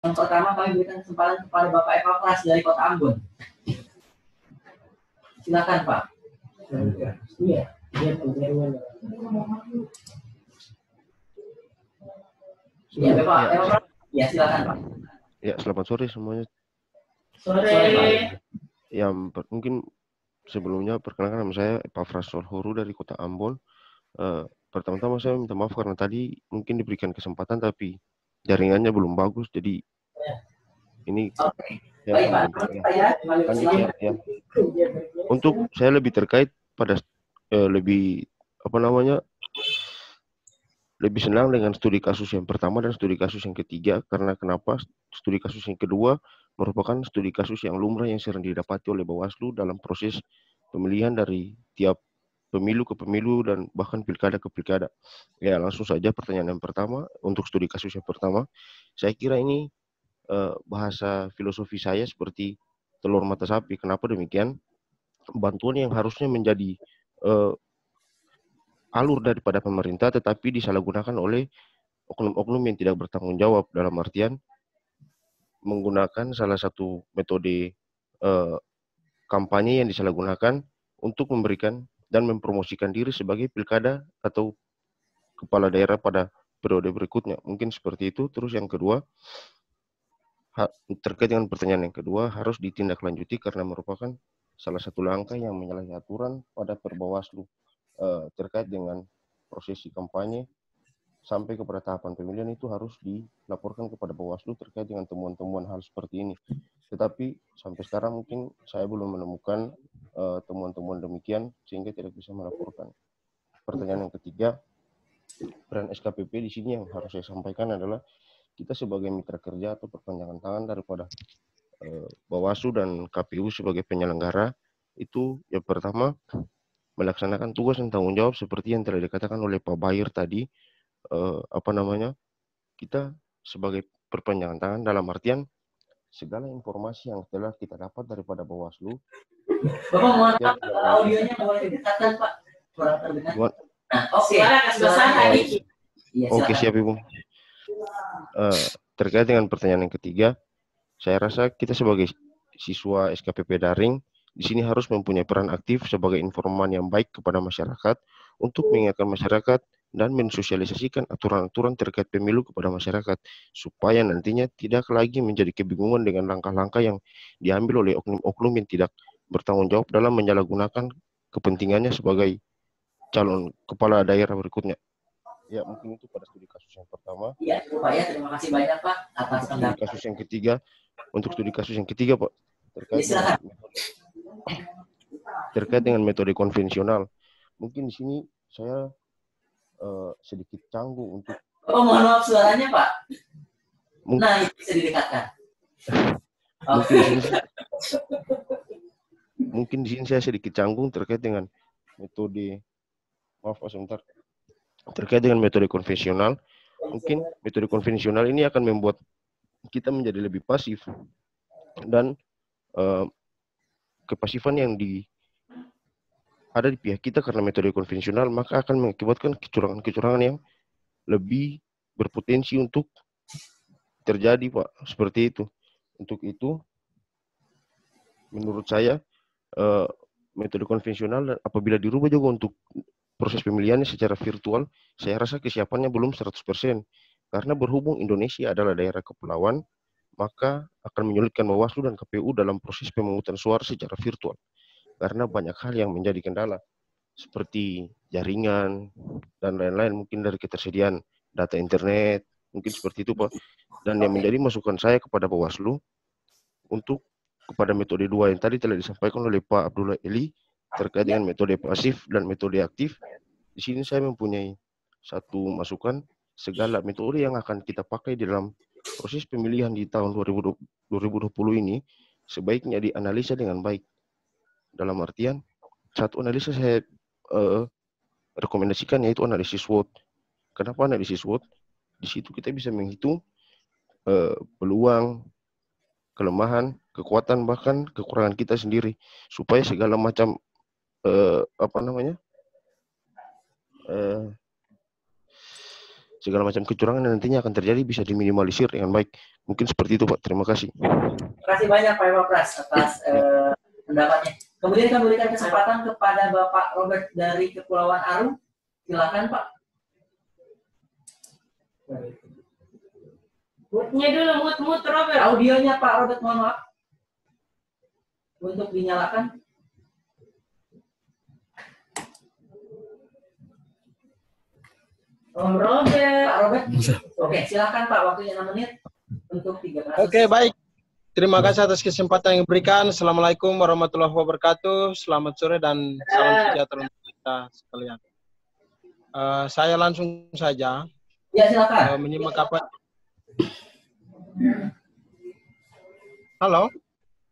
Speaker 2: Yang pertama kami berikan kesempatan kepada Bapak Eva Pras dari Kota Ambon. Silakan Pak. Iya. Ya, Bapak Eva Pras. Ya, silakan Pak.
Speaker 13: Ya, selamat sore semuanya.
Speaker 2: Sore.
Speaker 13: Ya, mungkin sebelumnya perkenalkan nama saya Pak Pras Solhuru dari Kota Ambon. Pertama-tama saya minta maaf karena tadi mungkin diberikan kesempatan tapi jaringannya belum bagus, jadi ini ya. Untuk saya lebih terkait pada lebih lebih senang dengan studi kasus yang pertama dan studi kasus yang ketiga. Karena kenapa? Studi kasus yang kedua merupakan studi kasus yang lumrah yang sering didapati oleh Bawaslu dalam proses pemilihan dari tiap pemilu ke pemilu dan bahkan pilkada ke pilkada. Ya, langsung saja pertanyaan yang pertama untuk studi kasus yang pertama. Saya kira ini bahasa filosofi saya seperti telur mata sapi. Kenapa demikian? Bantuan yang harusnya menjadi alur daripada pemerintah tetapi disalahgunakan oleh oknum-oknum yang tidak bertanggung jawab, dalam artian menggunakan salah satu metode kampanye yang disalahgunakan untuk memberikan dan mempromosikan diri sebagai pilkada atau kepala daerah pada periode berikutnya. Mungkin seperti itu. Terus yang kedua, terkait dengan pertanyaan yang kedua, harus ditindaklanjuti karena merupakan salah satu langkah yang menyalahi aturan pada Perbawaslu terkait dengan prosesi kampanye sampai kepada tahapan pemilihan itu harus dilaporkan kepada Bawaslu terkait dengan temuan-temuan hal seperti ini. Tetapi sampai sekarang mungkin saya belum menemukan temuan-temuan demikian sehingga tidak bisa melaporkan. Pertanyaan yang ketiga, peran SKPP di sini yang harus saya sampaikan adalah kita sebagai mitra kerja atau perpanjangan tangan daripada Bawaslu dan KPU sebagai penyelenggara itu yang pertama melaksanakan tugas dan tanggung jawab seperti yang telah dikatakan oleh Pak Bayer tadi. Kita sebagai perpanjangan tangan dalam artian segala informasi yang telah kita dapat daripada Bawaslu.
Speaker 2: Bapak mohon maaf, audionya boleh didekatkan Pak, kurang terdengar.
Speaker 13: Oke, siap Ibu. Terkait dengan pertanyaan yang ketiga, saya rasa kita sebagai siswa SKPP daring di sini harus mempunyai peran aktif sebagai informan yang baik kepada masyarakat untuk mengingatkan masyarakat dan mensosialisasikan aturan-aturan terkait pemilu kepada masyarakat supaya nantinya tidak lagi menjadi kebingungan dengan langkah-langkah yang diambil oleh oknum-oknum yang tidak bertanggung jawab dalam menyalahgunakan kepentingannya sebagai calon kepala daerah berikutnya. Ya, mungkin itu pada studi kasus yang pertama.
Speaker 2: Iya, Pak ya, terima kasih banyak Pak atas
Speaker 13: studi kasus yang ketiga. Untuk studi kasus yang ketiga Pak, terkait dengan metode konvensional. Mungkin di sini saya sedikit canggung untuk.
Speaker 2: Oh, mohon maaf suaranya Pak. Nah, itu bisa didekatkan.
Speaker 13: Mungkin di sini saya sedikit canggung terkait dengan metode. Maaf sebentar. Terkait dengan metode konvensional, mungkin metode konvensional ini akan membuat kita menjadi lebih pasif dan kepasifan yang ada di pihak kita karena metode konvensional maka akan mengakibatkan kecurangan-kecurangan yang lebih berpotensi untuk terjadi, Pak. Seperti itu. Untuk itu, menurut saya, metode konvensional apabila dirubah juga untuk proses pemilihannya secara virtual, saya rasa kesiapannya belum 100%. Karena berhubung Indonesia adalah daerah kepulauan, maka akan menyulitkan Bawaslu dan KPU dalam proses pemungutan suara secara virtual. Karena banyak hal yang menjadi kendala, seperti jaringan dan lain-lain, mungkin dari ketersediaan data internet, mungkin seperti itu, Pak. Dan yang menjadi masukan saya kepada Bawaslu untuk kepada metode 2 yang tadi telah disampaikan oleh Pak Abdullah Eli terkait dengan metode pasif dan metode aktif. Di sini saya mempunyai satu masukan, segala metode yang akan kita pakai di dalam proses pemilihan di tahun 2020 ini sebaiknya dianalisa dengan baik. Dalam artian, satu analisa saya rekomendasikan yaitu analisis SWOT. Kenapa analisis SWOT? Di situ kita bisa menghitung peluang, kelemahan, kekuatan, bahkan kekurangan kita sendiri, supaya segala macam segala macam kecurangan yang nantinya akan terjadi bisa diminimalisir dengan baik. Mungkin seperti itu, Pak. Terima kasih.
Speaker 2: Terima kasih banyak Pak Wapres atas pendapatnya. Kemudian kami berikan kesempatan kepada Bapak Robert dari Kepulauan Aru. Silakan, Pak.
Speaker 4: Mute-nya dulu, mute Robert.
Speaker 2: Audionya Pak Robert, mohon maaf. Untuk dinyalakan.
Speaker 4: Om Robert.
Speaker 2: Pak Robert. Oke, silakan Pak, waktunya 6 menit untuk 3 kasus.
Speaker 14: Oke, baik. Terima kasih atas kesempatan yang diberikan. Assalamualaikum warahmatullahi wabarakatuh. Selamat sore dan salam sejahtera untuk kita sekalian. Saya langsung saja.
Speaker 2: Ya, silakan.
Speaker 14: Menyimak apa? Halo?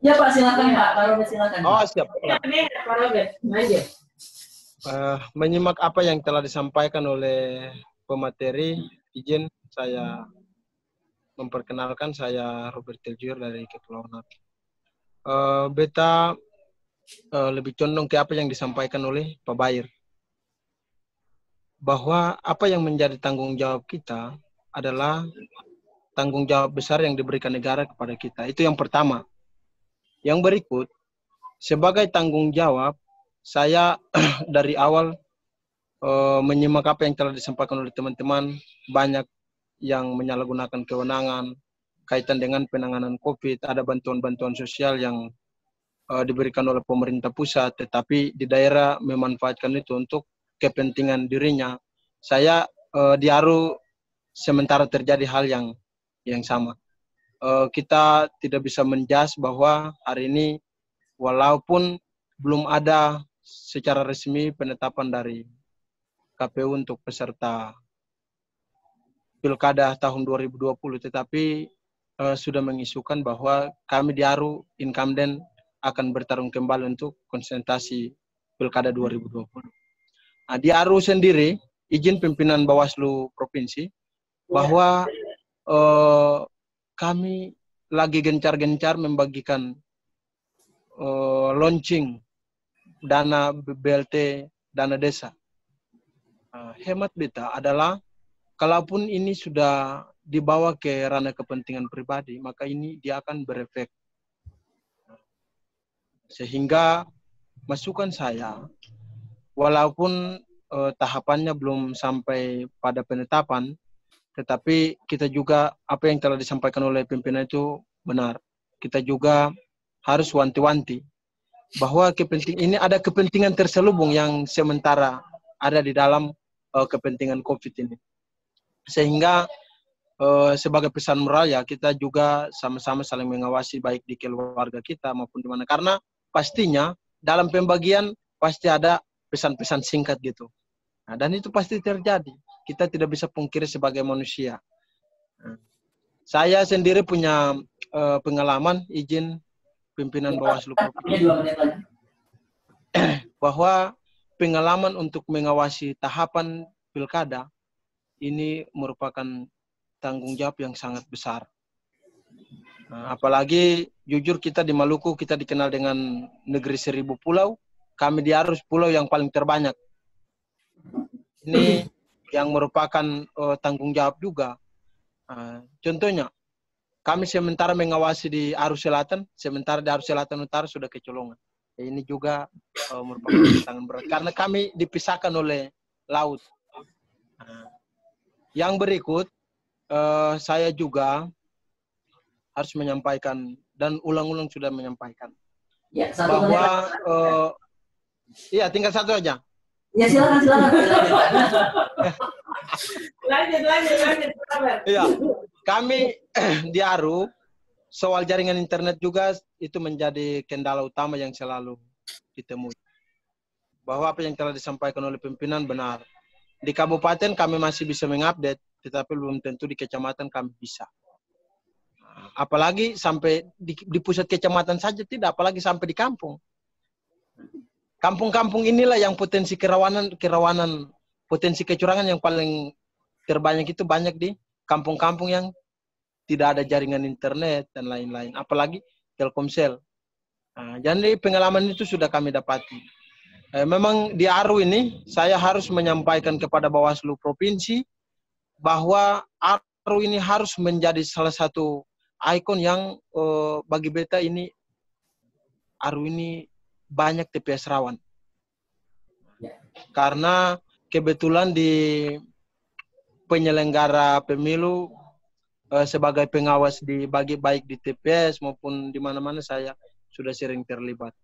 Speaker 2: Ya Pak, silakan Pak. Pak Robert, silakan.
Speaker 14: Oh, siap.
Speaker 4: Pak Robert, lanjut.
Speaker 14: Menyimak apa yang telah disampaikan oleh pemateri, izin saya memperkenalkan, saya Robert Teljur dari Kepulauan Aru. Beta lebih condong ke apa yang disampaikan oleh Pak Bayer, bahwa apa yang menjadi tanggung jawab kita adalah tanggung jawab besar yang diberikan negara kepada kita. Itu yang pertama. Yang berikut, sebagai tanggung jawab, saya dari awal menyimak apa yang telah disampaikan oleh teman-teman, banyak yang menyalahgunakan kewenangan kaitan dengan penanganan COVID, ada bantuan-bantuan sosial yang diberikan oleh pemerintah pusat, tetapi di daerah memanfaatkan itu untuk kepentingan dirinya. Saya di Aru sementara terjadi hal yang sama. Kita tidak bisa menjas bahwa hari ini walaupun belum ada secara resmi penetapan dari KPU untuk peserta Pilkada tahun 2020, tetapi sudah mengisukan bahwa kami di Aru incumbent akan bertarung kembali untuk konsentrasi Pilkada 2020. Nah, di Aru sendiri, izin pimpinan Bawaslu Provinsi, bahwa kami lagi gencar-gencar membagikan launching dana BLT, dana desa. Hemat beta adalah, kalaupun ini sudah dibawa ke ranah kepentingan pribadi, maka ini dia akan berefek. Sehingga masukan saya, walaupun tahapannya belum sampai pada penetapan, tetapi kita juga, apa yang telah disampaikan oleh pimpinan itu benar. Kita juga harus wanti-wanti bahwa ini ada kepentingan terselubung yang sementara ada di dalam kepentingan COVID ini. Sehingga sebagai pesan moral ya, kita juga sama-sama saling mengawasi baik di keluarga kita maupun di mana. Karena pastinya dalam pembagian pasti ada pesan-pesan singkat gitu. Nah, dan itu pasti terjadi. Kita tidak bisa pungkiri sebagai manusia. Saya sendiri punya pengalaman, izin pimpinan Bawaslu Provinsi, bahwa pengalaman untuk mengawasi tahapan pilkada ini merupakan tanggung jawab yang sangat besar. Nah, apalagi jujur kita di Maluku, kita dikenal dengan negeri 1000 pulau, kami di Aru pulau yang paling terbanyak. Ini yang merupakan tanggung jawab juga. Contohnya, kami sementara mengawasi di Arus Selatan, sementara di Arus Selatan Utara sudah kecolongan. Ini juga merupakan tantangan berat karena kami dipisahkan oleh laut. Yang berikut, saya juga harus menyampaikan dan ulang-ulang sudah menyampaikan
Speaker 2: ya,
Speaker 14: bahwa iya tinggal satu aja.
Speaker 2: Ya silakan.
Speaker 4: Lanjut.
Speaker 14: Iya, kami di Aru soal jaringan internet juga itu menjadi kendala utama yang selalu ditemui. Bahwa apa yang telah disampaikan oleh pimpinan benar. Di kabupaten kami masih bisa mengupdate, tetapi belum tentu di kecamatan kami bisa. Apalagi sampai di pusat kecamatan saja tidak, apalagi sampai di kampung. Kampung-kampung inilah yang potensi kerawanan, potensi kecurangan yang paling terbanyak itu banyak di kampung-kampung yang tidak ada jaringan internet dan lain-lain. Apalagi Telkomsel. Jadi pengalaman itu sudah kami dapati. Memang di Aru ini saya harus menyampaikan kepada Bawaslu Provinsi bahwa Aru ini harus menjadi salah satu ikon yang bagi beta ini Aru ini banyak TPS rawan. Karena kebetulan di penyelenggara pemilu sebagai pengawas di baik di TPS maupun di mana-mana saya sudah sering terlibat.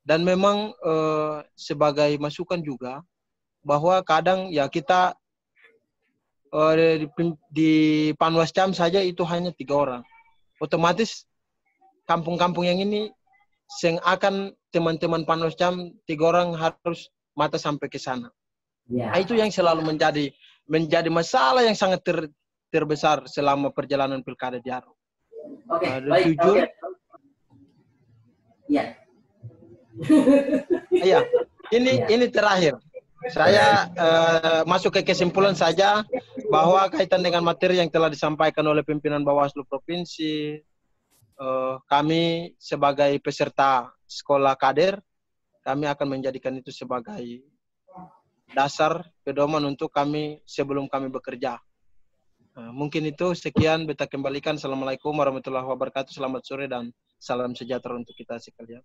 Speaker 14: Dan memang sebagai masukan juga bahwa kadang ya kita di Panwascam saja itu hanya 3 orang. Otomatis kampung-kampung yang ini akan teman-teman Panwascam 3 orang harus mata sampai ke sana.
Speaker 2: Ya.
Speaker 14: Itu yang selalu menjadi masalah yang sangat terbesar selama perjalanan pilkada di Aru.
Speaker 2: Oke, baik.
Speaker 14: Jujur.
Speaker 2: Iya.
Speaker 14: Iya, ini terakhir. Saya masuk ke kesimpulan saja bahwa kaitan dengan materi yang telah disampaikan oleh pimpinan Bawaslu Provinsi, kami sebagai peserta sekolah kader, kami akan menjadikan itu sebagai dasar pedoman untuk kami sebelum kami bekerja. Mungkin itu sekian, beta kembalikan. Assalamualaikum warahmatullahi wabarakatuh. Selamat sore dan salam sejahtera untuk kita sekalian.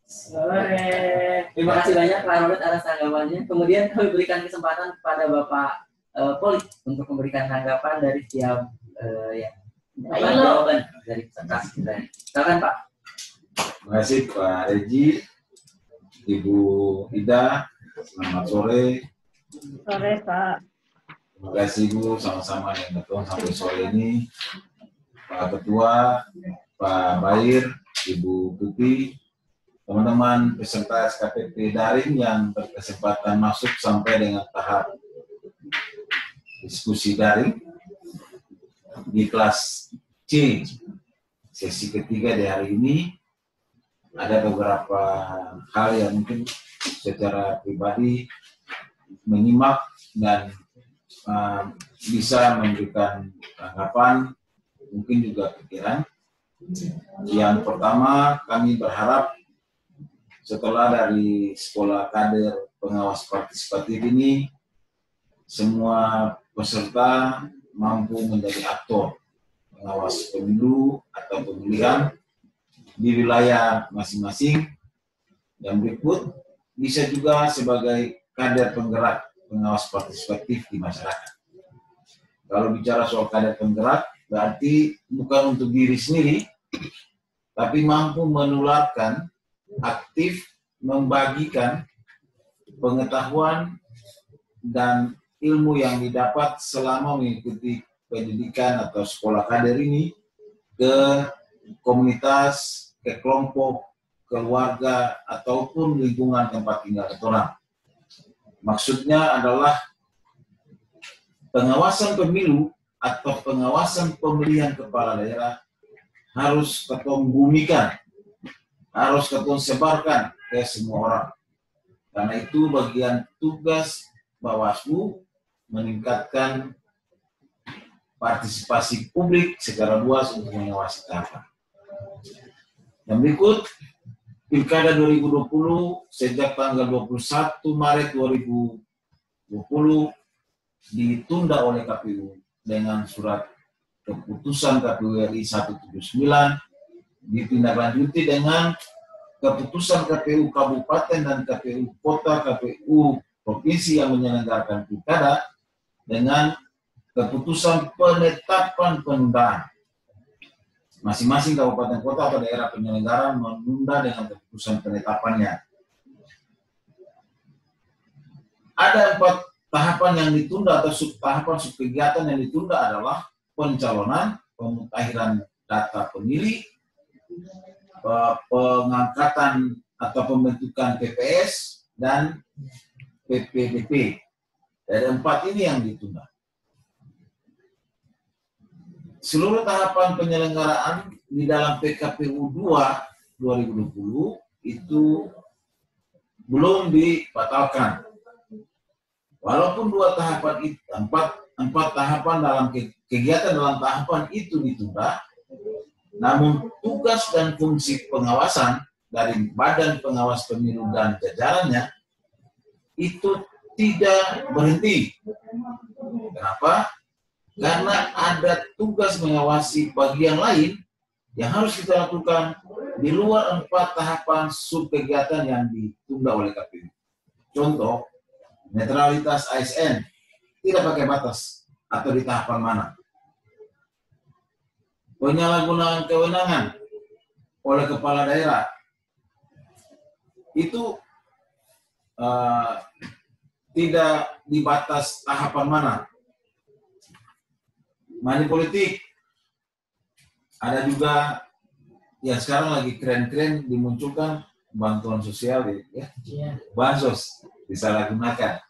Speaker 2: Sore. Terima kasih banyak Pak Robert atas tanggapannya. Kemudian kami berikan kesempatan kepada Bapak Poli untuk memberikan tanggapan dari setiap jawaban dari peserta kita. Silakan Pak.
Speaker 6: Terima kasih Pak Reji, Ibu Ida. Selamat sore.
Speaker 10: Sore Pak.
Speaker 6: Terima kasih Bu, sama-sama yang datang sampai sore ini. Pak Ketua, Pak Bair, Ibu Tuti, teman-teman peserta SKPP daring yang berkesempatan masuk sampai dengan tahap diskusi daring di kelas C, sesi ketiga di hari ini. Ada beberapa hal yang mungkin secara pribadi menyimak dan bisa memberikan tanggapan, mungkin juga pikiran. Yang pertama, kami berharap setelah dari sekolah kader pengawas partisipatif ini, semua peserta mampu menjadi aktor pengawas pemilu atau pemilihan di wilayah masing-masing. Dan berikut bisa juga sebagai kader penggerak pengawas partisipatif di masyarakat. Kalau bicara soal kader penggerak, berarti bukan untuk diri sendiri, tapi mampu menularkan, aktif membagikan pengetahuan dan ilmu yang didapat selama mengikuti pendidikan atau sekolah kader ini ke komunitas, ke kelompok, keluarga, ataupun lingkungan tempat tinggal orang. Maksudnya adalah pengawasan pemilu atau pengawasan pemilihan kepala daerah harus ketong bumikan, harus ketong sebarkan ke semua orang. Karena itu bagian tugas Bawaslu meningkatkan partisipasi publik secara luas untuk mengawasi tahapan. Yang berikut, Pilkada 2020 sejak tanggal 21 Maret 2020 ditunda oleh KPU dengan surat keputusan KPU RI 179, ditindaklanjuti dengan keputusan KPU Kabupaten dan KPU Kota, KPU Provinsi yang menyelenggarakan pilkada dengan keputusan penetapan penundaan. Masing-masing kabupaten kota atau daerah penyelenggara menunda dengan keputusan penetapannya. Ada 4 tahapan yang ditunda atau tahapan subkegiatan yang ditunda adalah pencalonan, pemutahiran data pemilih, pengangkatan atau pembentukan PPS, dan PPDP. Dari 4 ini yang ditunda. Seluruh tahapan penyelenggaraan di dalam PKPU 2 2020 itu belum dibatalkan. Walaupun 4 tahapan dalam kegiatan dalam tahapan itu ditunda, namun tugas dan fungsi pengawasan dari Badan Pengawas Pemilu dan jajarannya itu tidak berhenti. Kenapa? Karena ada tugas mengawasi bagian lain yang harus kita lakukan di luar 4 tahapan subkegiatan yang ditunda oleh KPU. Contoh, netralitas ASN tidak pakai batas atau di tahapan mana. Penyalahgunaan kewenangan oleh kepala daerah itu tidak dibatas tahapan mana. Money politik ada juga yang sekarang lagi keren-keren dimunculkan, bantuan sosial ya, bansos disalahgunakan.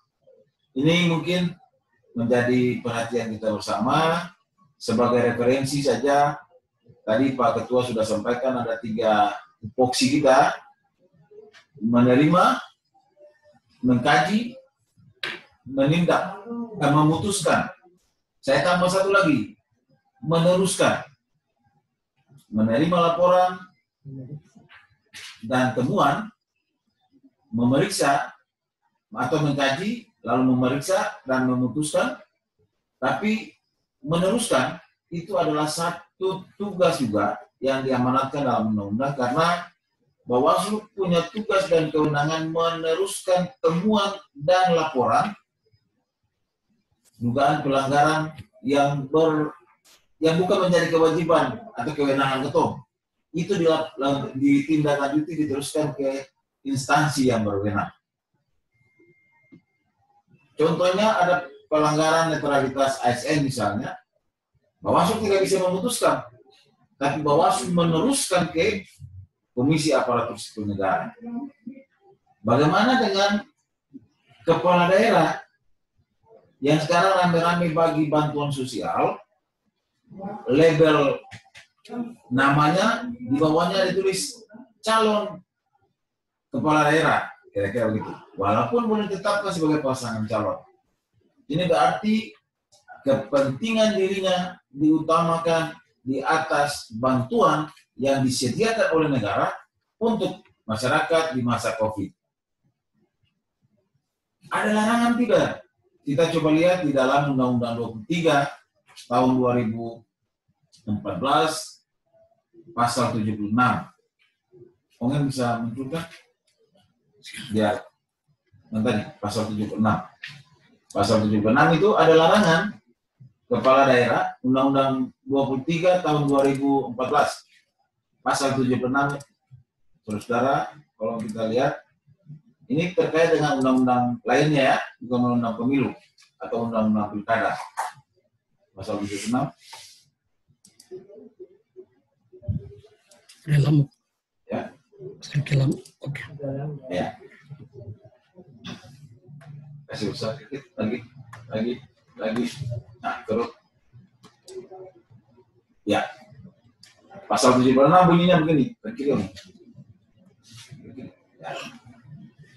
Speaker 6: Ini mungkin menjadi perhatian kita bersama. Sebagai referensi saja, tadi Pak Ketua sudah sampaikan ada 3 tupoksi kita: menerima, mengkaji, menindak, dan memutuskan. Saya tambah 1 lagi, meneruskan. Menerima laporan dan temuan, memeriksa atau mengkaji, lalu memeriksa dan memutuskan. Tapi meneruskan itu adalah satu tugas juga yang diamanatkan dalam undang-undang, karena Bawaslu punya tugas dan kewenangan meneruskan temuan dan laporan dugaan pelanggaran yang bukan menjadi kewajiban atau kewenangan ketum. Itu ditindaklanjuti, diteruskan ke instansi yang berwenang. Contohnya ada pelanggaran netralitas ASN misalnya, Bawaslu tidak bisa memutuskan, tapi Bawaslu meneruskan ke Komisi Aparatur Sipil Negara. Bagaimana dengan kepala daerah yang sekarang rame-rame bagi bantuan sosial, label namanya di bawahnya ditulis calon kepala daerah, kira-kira begitu. Walaupun belum ditetapkan sebagai pasangan calon. Ini berarti kepentingan dirinya diutamakan di atas bantuan yang disediakan oleh negara untuk masyarakat di masa COVID. Ada larangan tidak? Kita coba lihat di dalam Undang-Undang 23 tahun 2014 pasal 76. Ongen bisa munculkan? Biar nanti pasal 76. Pasal 76 itu ada larangan kepala daerah, Undang-Undang 23 tahun 2014. Pasal 76, saudara, kalau kita lihat, ini terkait dengan undang-undang lainnya ya, bukan undang-undang pemilu atau undang-undang pilkada. Pasal 76.
Speaker 3: Kelam.
Speaker 6: Ya.
Speaker 3: Kelam. Oke.
Speaker 6: Ya. Kasih besar sedikit lagi. Nah, terus. Ya. Pasal 76 bunyinya begini. Ya.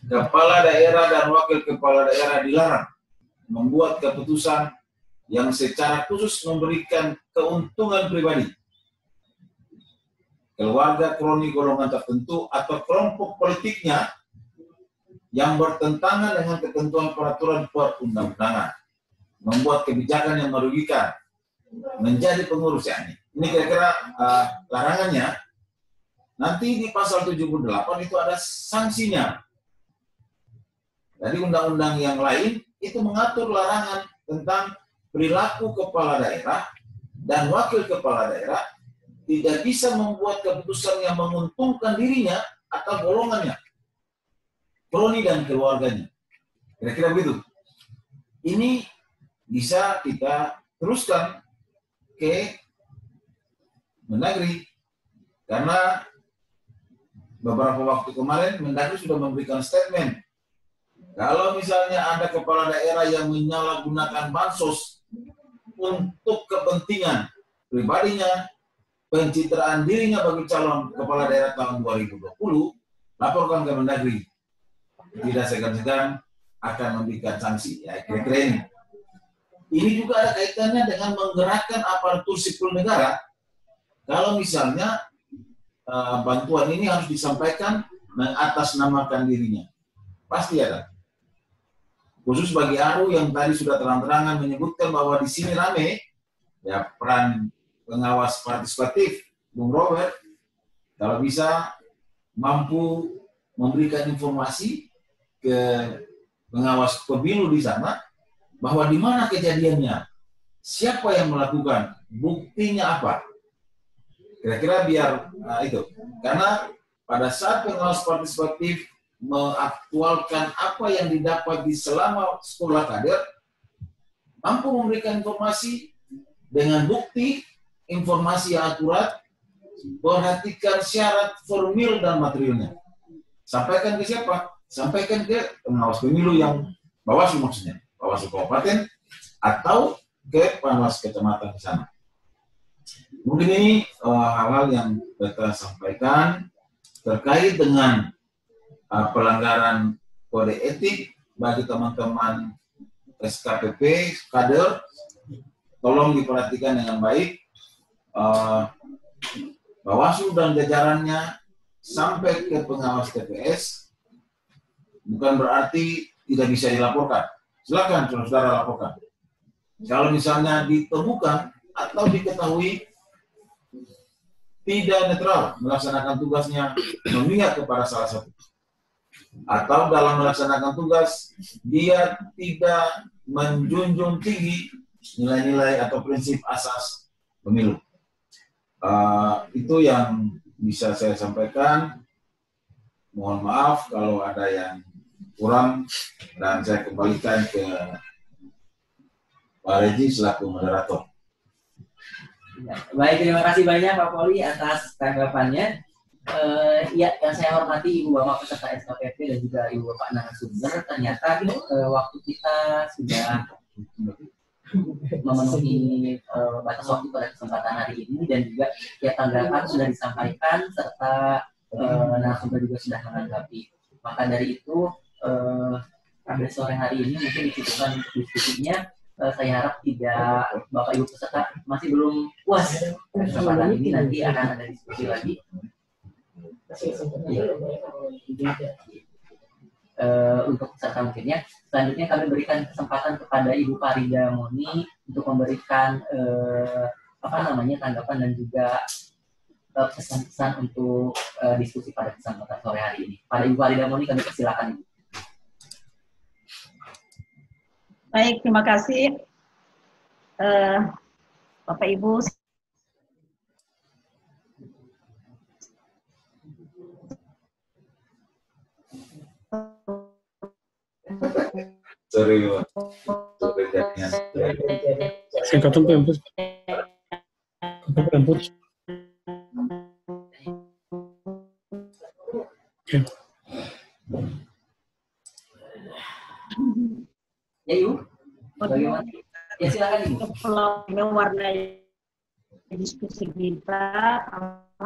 Speaker 6: Kepala daerah dan wakil kepala daerah dilarang membuat keputusan yang secara khusus memberikan keuntungan pribadi, keluarga, kroni, golongan tertentu, atau kelompok politiknya yang bertentangan dengan ketentuan peraturan perundang-undangan. membuat kebijakan yang merugikan, menjadi pengurus ya. Ini kira-kira larangannya. Nanti di pasal 78 itu ada sanksinya. Dari undang-undang yang lain itu mengatur larangan tentang perilaku kepala daerah dan wakil kepala daerah tidak bisa membuat keputusan yang menguntungkan dirinya atau golongannya, kroni dan keluarganya. Kira-kira begitu. Ini bisa kita teruskan ke Mendagri, karena beberapa waktu kemarin Mendagri sudah memberikan statement. Kalau misalnya ada kepala daerah yang menyalahgunakan bansos untuk kepentingan pribadinya, pencitraan dirinya bagi calon kepala daerah tahun 2020, laporkan ke Mendagri. Tidak segan-segan akan memberikan sanksi. Ya, kira-kira ini. Ini juga ada kaitannya dengan menggerakkan aparatur sipil negara. Kalau misalnya bantuan ini harus disampaikan mengatasnamakan dirinya. Pasti ada. Khusus bagi ARU yang tadi sudah terang-terangan menyebutkan bahwa di sini rame, ya peran pengawas partisipatif, Bung Robert, kalau bisa mampu memberikan informasi ke pengawas pemilu di sana, bahwa di mana kejadiannya, siapa yang melakukan, buktinya apa. Kira-kira biar itu. Karena pada saat pengawas partisipatif mengaktualkan apa yang didapat di selama sekolah kader, mampu memberikan informasi dengan bukti, informasi yang akurat, perhatikan syarat formil dan materialnya. Sampaikan ke siapa? Sampaikan ke pengawas pemilu yang Bawaslu maksudnya, Bawaslu Kabupaten atau ke Panwas Kecamatan di sana. Mungkin ini hal-hal yang kita sampaikan terkait dengan pelanggaran kode etik bagi teman-teman SKPP, kader. Tolong diperhatikan dengan baik. Bawaslu dan jajarannya sampai ke pengawas TPS bukan berarti tidak bisa dilaporkan. Silakan saudara laporkan. Kalau misalnya ditemukan atau diketahui tidak netral melaksanakan tugasnya memihak kepada salah satu, atau dalam melaksanakan tugas dia tidak menjunjung tinggi nilai-nilai atau prinsip asas pemilu. Itu yang bisa saya sampaikan. Mohon maaf kalau ada yang kurang, dan saya kembalikan ke Pak Regi selaku moderator.
Speaker 2: Baik, terima kasih banyak Pak Poli atas tanggapannya. Ya, yang saya hormati Ibu Bapak peserta SKPP dan juga Ibu Bapak narasumber, ternyata waktu kita sudah memenuhi batas waktu pada kesempatan hari ini, dan juga ya tanggapan sudah disampaikan serta narasumber juga sudah menanggapi. Maka dari itu pada sore hari ini mungkin dicukupkan diskusinya. Saya harap tidak Bapak Ibu peserta masih belum puas kesempatan ini, nanti akan ada diskusi lagi. Untuk peserta mungkinnya. Selanjutnya kami berikan kesempatan kepada Ibu Farida Moni untuk memberikan tanggapan dan juga pesan-pesan untuk diskusi pada kesempatan sore hari ini. Pada Ibu Farida Moni kami persilakan Ibu.
Speaker 10: Baik, terima kasih Bapak Ibu.
Speaker 6: Sorry,
Speaker 3: Se cortó un poco. Okay.
Speaker 2: Ya Ibu, bagaimana? Ya silakan Ibu.
Speaker 10: Kalau mewarnai diskusi kita,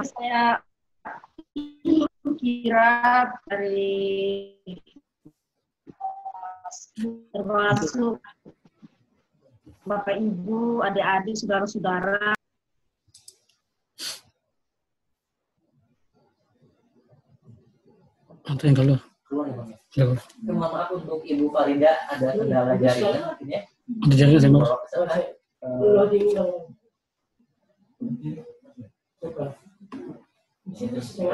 Speaker 10: saya kira dari termasuk Bapak Ibu, adik-adik, saudara-saudara.
Speaker 3: Atau yang kalau.
Speaker 2: Mohon maaf untuk Ibu Farida ada kendala jaringan mungkin ya.
Speaker 3: Ada jaringan saya mau.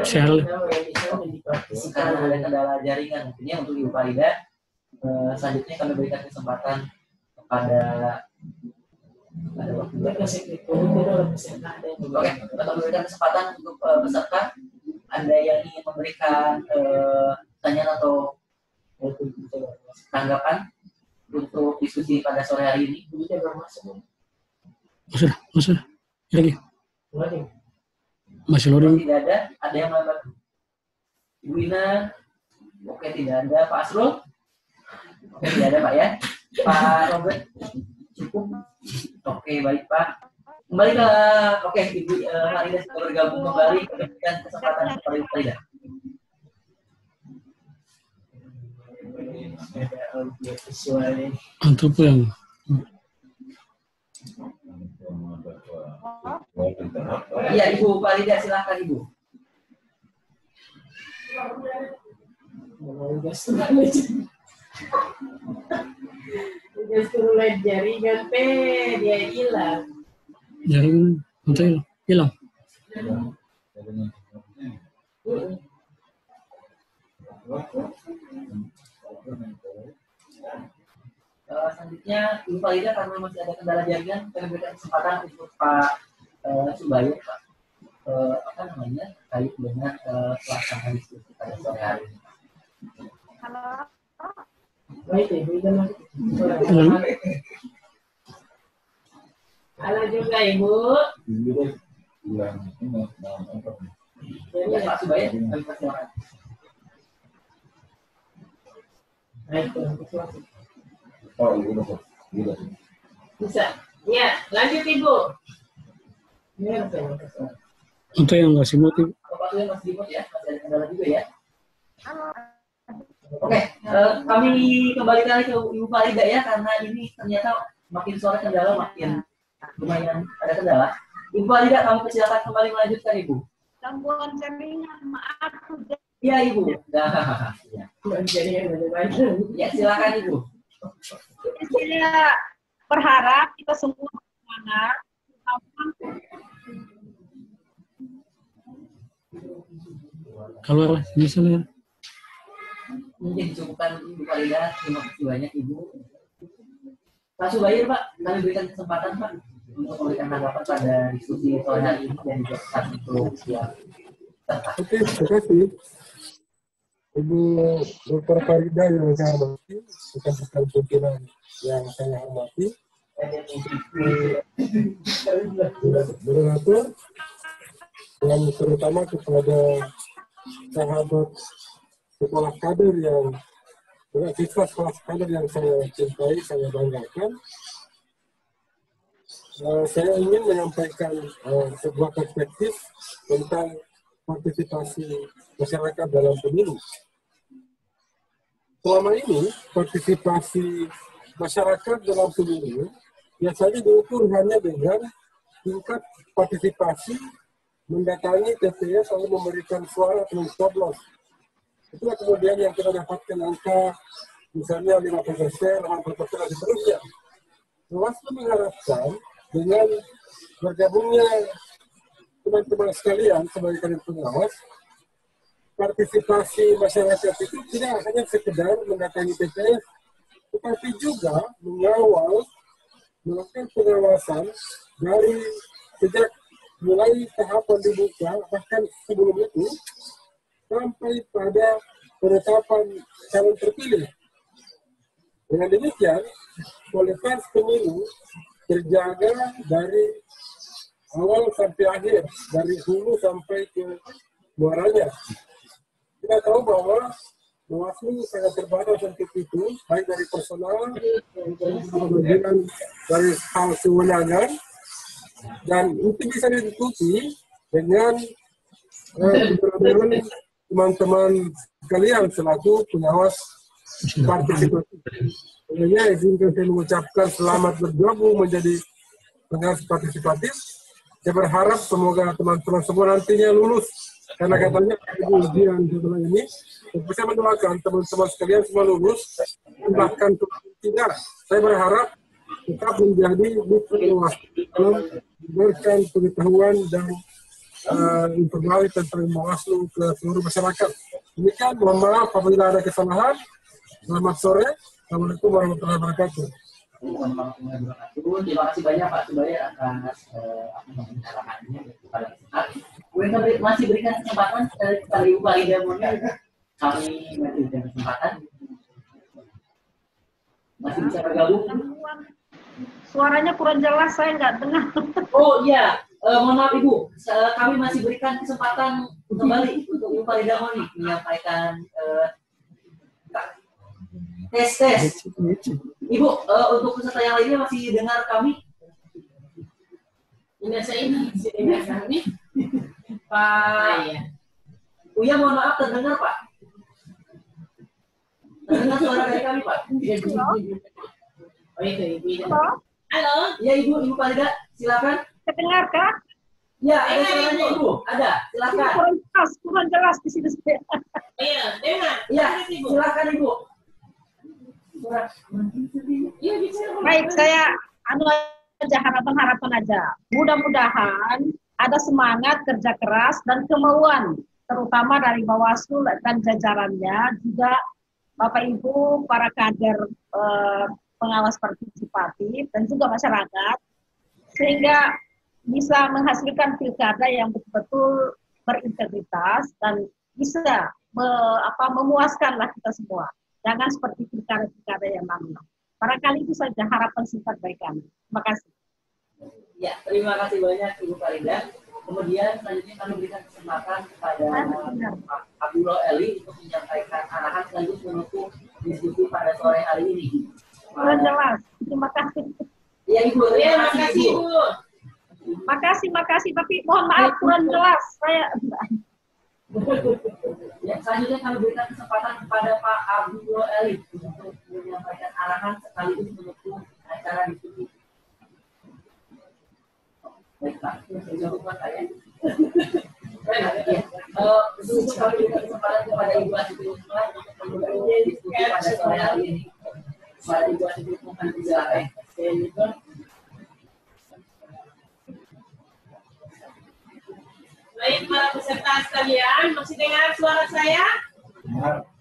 Speaker 3: Share.
Speaker 2: Karena ada kendala jaringan, mungkinnya untuk Ibu Farida, selanjutnya kami berikan kesempatan kepada waktu. Oke, kita berikan kesempatan untuk peserta. Anda yang ingin memberikan pertanyaan atau tanggapan untuk diskusi pada sore hari ini.
Speaker 3: Masuk. Lagi. Masih loading.
Speaker 2: Tidak ada yang melempar. Ibu Ina, oke tidak ada. Pak Asrul, oke tidak ada Pak ya. Pak Robert, cukup. Oke baik Pak. Kembali ke, oke Ibu Farida sudah bergabung kembali. Berikan kesempatan kepada Ibu Farida.
Speaker 3: Untuk yang
Speaker 2: iya Ibu Farida, silakan Ibu.
Speaker 4: Udah suruh lihat jaringan dia hilang.
Speaker 3: jaringan untuk hilang.
Speaker 2: Selanjutnya Ibu Farida, karena masih ada kendala jaringan, kami berikan kesempatan untuk Pak Subayu, Pak terkait dengan pelaksanaan diskusi pada sore hari ini.
Speaker 4: Halo. Baik, Ibu. Halo juga Ibu.
Speaker 2: Ya Pak Subayu, kami persilakan.
Speaker 4: Baik, bisa. Ya, lanjut Ibu.
Speaker 3: Untuk yang nggak simut,
Speaker 2: Bapak Subayu masih dimut ya, masih ada kendala juga ya. Oke, kami kembalikan ke Ibu Farida ya, karena ini ternyata makin sore kendala makin lumayan ada kendala. Ibu Farida, kami persilakan kembali melanjutkan Ibu.
Speaker 10: Gangguan jaringan, maaf.
Speaker 2: Iya Ibu. Ya silakan Ibu.
Speaker 10: Saya berharap kita semua semangat.
Speaker 3: Keluar misalnya.
Speaker 2: Mungkin dicukupkan Ibu Farida. Terima kasih banyak Ibu. Pak Subayu Pak, kami berikan kesempatan Pak untuk memberikan tanggapan pada diskusi sore hari ini dan juga untuk siang.
Speaker 11: Oke, terima kasih. Ibu Dr. Farida yang saya hormati, rekan-rekan pimpinan yang saya hormati, moderator, dan terutama kepada sahabat sekolah kader yang siswa sekolah kader yang saya cintai, saya banggakan. Saya ingin menyampaikan sebuah perspektif tentang partisipasi masyarakat dalam pemilu. Selama ini, partisipasi masyarakat dalam pemilu biasanya diukur hanya dengan tingkat partisipasi mendatangi TPS lalu memberikan suara atau mencoblos. Itulah kemudian yang kita dapatkan angka misalnya 50%, 80% dan seterusnya. Bawaslu mengharapkan dengan bergabungnya teman-teman sekalian sebagai kandidat pengawas, partisipasi masyarakat itu tidak hanya sekedar mendatangi TPS, tetapi juga mengawal, melakukan pengawasan dari sejak mulai tahapan dibuka, bahkan sebelum itu, sampai pada penetapan calon terpilih. Dengan demikian, kualitas pemilu terjaga dari awal sampai akhir, dari hulu sampai ke muaranya. Kita tahu bahwa Bawaslu sangat terbatas untuk itu, baik dari personal, kemudian dari hal kewenangan, dan itu bisa diikuti dengan teman-teman sekalian selaku pengawas partisipatif. Sebenarnya izinkan saya mengucapkan selamat bergabung menjadi pengawas partisipatif. Saya berharap semoga teman-teman semua nantinya lulus, karena katanya ujian setelah ini. Saya mendoakan teman-teman sekalian semua lulus, bahkan tidak. Saya berharap tetap menjadi mitra Bawaslu dalam memberikan pengetahuan dan informasi tentang Bawaslu ke seluruh masyarakat. Demikian, mohon maaf apabila ada kesalahan. Selamat sore. Assalamualaikum warahmatullahi wabarakatuh.
Speaker 2: Terima kasih banyak Pak Subaya atas arahannya kepada kita. Kemudian masih berikan kesempatan kepada Ibu Farida Monia. Kami masih berikan kesempatan. Masih bisa bergabung.
Speaker 10: Suaranya kurang jelas, saya nggak dengar.
Speaker 2: Oh iya, mohon maaf Ibu, kami masih berikan kesempatan kembali untuk Ibu Farida Monia menyampaikan tes. Ibu, untuk peserta yang lainnya masih dengar kami?
Speaker 4: Dengar kami.
Speaker 2: Pak Uya, mohon maaf, terdengar Pak? Terdengar suara dari kami Pak?
Speaker 4: Oh itu Ibu.
Speaker 2: Halo? Ya Ibu Farida, silakan.
Speaker 10: Terdengar kah?
Speaker 2: Ya, ada suaranya Ibu, ada, silakan.
Speaker 10: Kurang jelas di sini.
Speaker 4: Iya, dengar.
Speaker 2: Iya, silakan Ibu.
Speaker 10: Baik, saya aja harapan aja. Mudah-mudahan ada semangat kerja keras dan kemauan, terutama dari Bawaslu dan jajarannya, juga Bapak Ibu para kader pengawas partisipatif dan juga masyarakat, sehingga bisa menghasilkan pilkada yang betul-betul berintegritas dan bisa memuaskanlah kita semua. Jangan seperti pilkada-pilkada yang lalu. Barangkali itu saja harapan singkat dari kami. Terima kasih.
Speaker 2: Ya, terima kasih banyak Ibu Farida. Kemudian selanjutnya kami berikan kesempatan kepada Pak Abdullah Eli untuk menyampaikan arahan sekaligus menutup diskusi pada sore hari ini.
Speaker 10: Kurang jelas. Terima kasih.
Speaker 2: Ya Ibu, terima kasih Ibu.
Speaker 10: Makasih. Tapi mohon maaf kurang jelas. Saya
Speaker 2: ya, selanjutnya kami berikan kesempatan kepada Pak Abdullah Eli untuk menyampaikan arahan sekaligus menutup acara diskusi. Baik Pak, jawab Pak saya. Untuk kami berikan kesempatan kepada Ibu Asyifa untuk menutup diskusi pada sore hari ini. Kepada Ibu Asyifa kami silakan.
Speaker 4: Baik para peserta sekalian, masih dengar suara saya?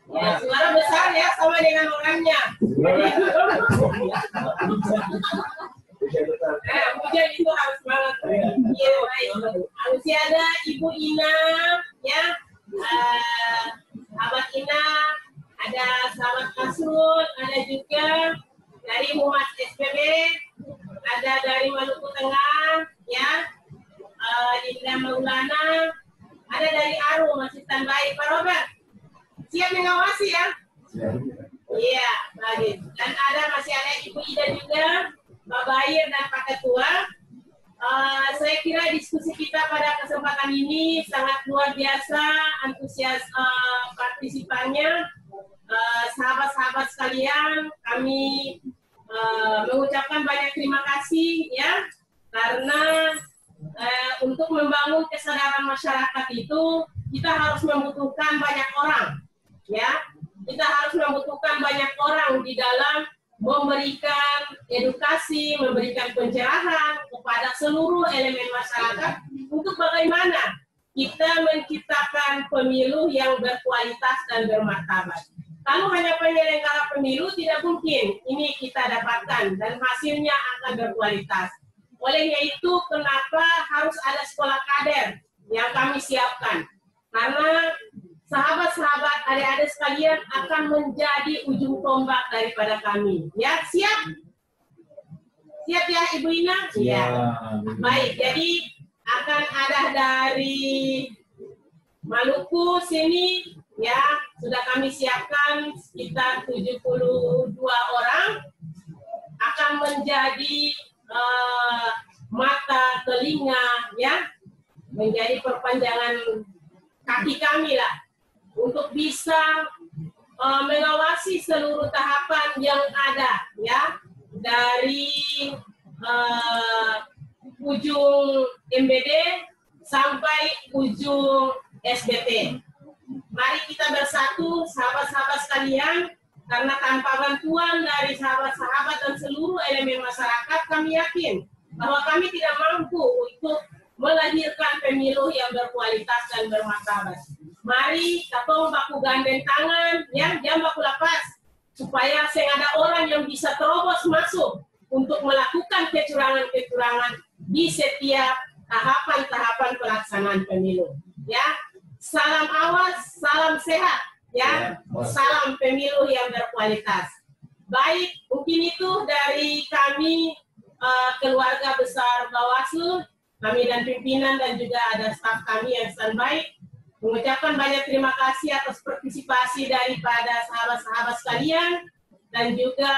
Speaker 4: Ya, suara besar ya, sama dengan orangnya. Hujan itu harus banget. Iya, baik. Masih ada Ibu Ina, ya, Abang Ina, ada Sahabat Kasrul, ada juga dari Humas SPB, ada dari Maluku Tengah, ya. Dinda Maulana, ada dari Aru, masih standby. Pak Robert, siap mengawasi ya? Iya, bagus. Dan masih ada Ibu Ida juga, Pak Bair dan Pak Ketua. Saya kira diskusi kita pada kesempatan ini sangat luar biasa, antusias partisipannya. Sahabat-sahabat sekalian, kami mengucapkan banyak terima kasih ya, karena untuk membangun kesadaran masyarakat itu kita harus membutuhkan banyak orang, ya. Kita harus membutuhkan banyak orang di dalam memberikan edukasi, memberikan pencerahan kepada seluruh elemen masyarakat untuk bagaimana kita menciptakan pemilu yang berkualitas dan bermartabat. Kalau hanya penyelenggara pemilu tidak mungkin ini kita dapatkan dan hasilnya akan berkualitas. Olehnya itu kenapa harus ada sekolah kader yang kami siapkan. Karena sahabat-sahabat adik-adik sekalian akan menjadi ujung tombak daripada kami. Ya, siap? Siap ya Ibu Ina? Ya. Baik, jadi akan ada dari Maluku sini, ya, sudah kami siapkan sekitar 72 orang akan menjadi mata, telinga, ya, menjadi perpanjangan kaki kami lah untuk bisa mengawasi seluruh tahapan yang ada, ya, dari ujung MBD sampai ujung SBT. Mari kita bersatu, sahabat-sahabat sekalian, Karena tanpa bantuan dari sahabat-sahabat dan seluruh elemen masyarakat, kami yakin bahwa kami tidak mampu untuk melahirkan pemilu yang berkualitas dan bermartabat. Mari kita baku gandeng tangan, ya, jam baku lapas, supaya ada orang yang bisa terobos masuk untuk melakukan kecurangan-kecurangan di setiap tahapan-tahapan pelaksanaan pemilu. Ya, salam awas, salam sehat, ya, salam pemilu yang berkualitas. Baik, mungkin itu dari kami keluarga besar Bawaslu, kami dan pimpinan dan juga ada staf kami yang standby. Mengucapkan banyak terima kasih atas partisipasi daripada sahabat-sahabat sekalian dan juga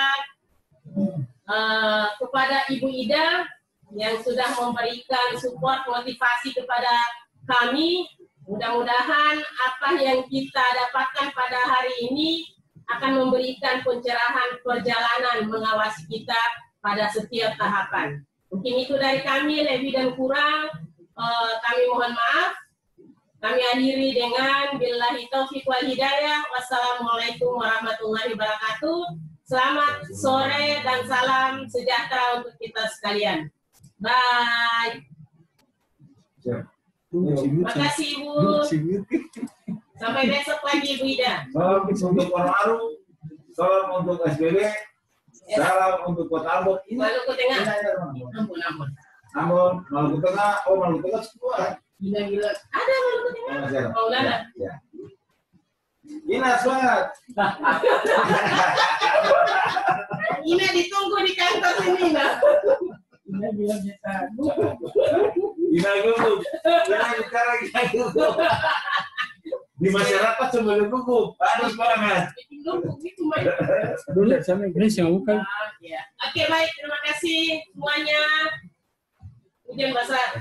Speaker 4: kepada Ibu Ida yang sudah memberikan support motivasi kepada kami. Mudah-mudahan apa yang kita dapatkan pada hari ini akan memberikan pencerahan perjalanan mengawasi kita pada setiap tahapan. Mungkin itu dari kami, lebih dan kurang kami mohon maaf. Kami akhiri dengan billahi taufiq wal hidayah. Wassalamualaikum warahmatullahi wabarakatuh. Selamat sore dan salam sejahtera untuk kita sekalian. Bye. Terima kasih Ibu. Sampai besok lagi Ibu Ida.
Speaker 6: Salam untuk Waru, salam untuk SBB, salam untuk Kota Ambon.
Speaker 4: Maluku Tengah. Ampun.
Speaker 6: Maluku Tengah. Oh, Maluku Tengah semua.
Speaker 4: Gila. Ada Maluku Tengah. Maulana.
Speaker 6: Ya. Ina semangat.
Speaker 4: Ina ditunggu di kantor ini, Ina.
Speaker 6: Ina bilang kita. Ina gugup. Ina bicara kita gugup. Di masyarakat sebelum gugup. Harus semangat.
Speaker 3: Dulu sama Inggris yang bukan.
Speaker 4: Oke, baik. Terima kasih semuanya. Hujan basah.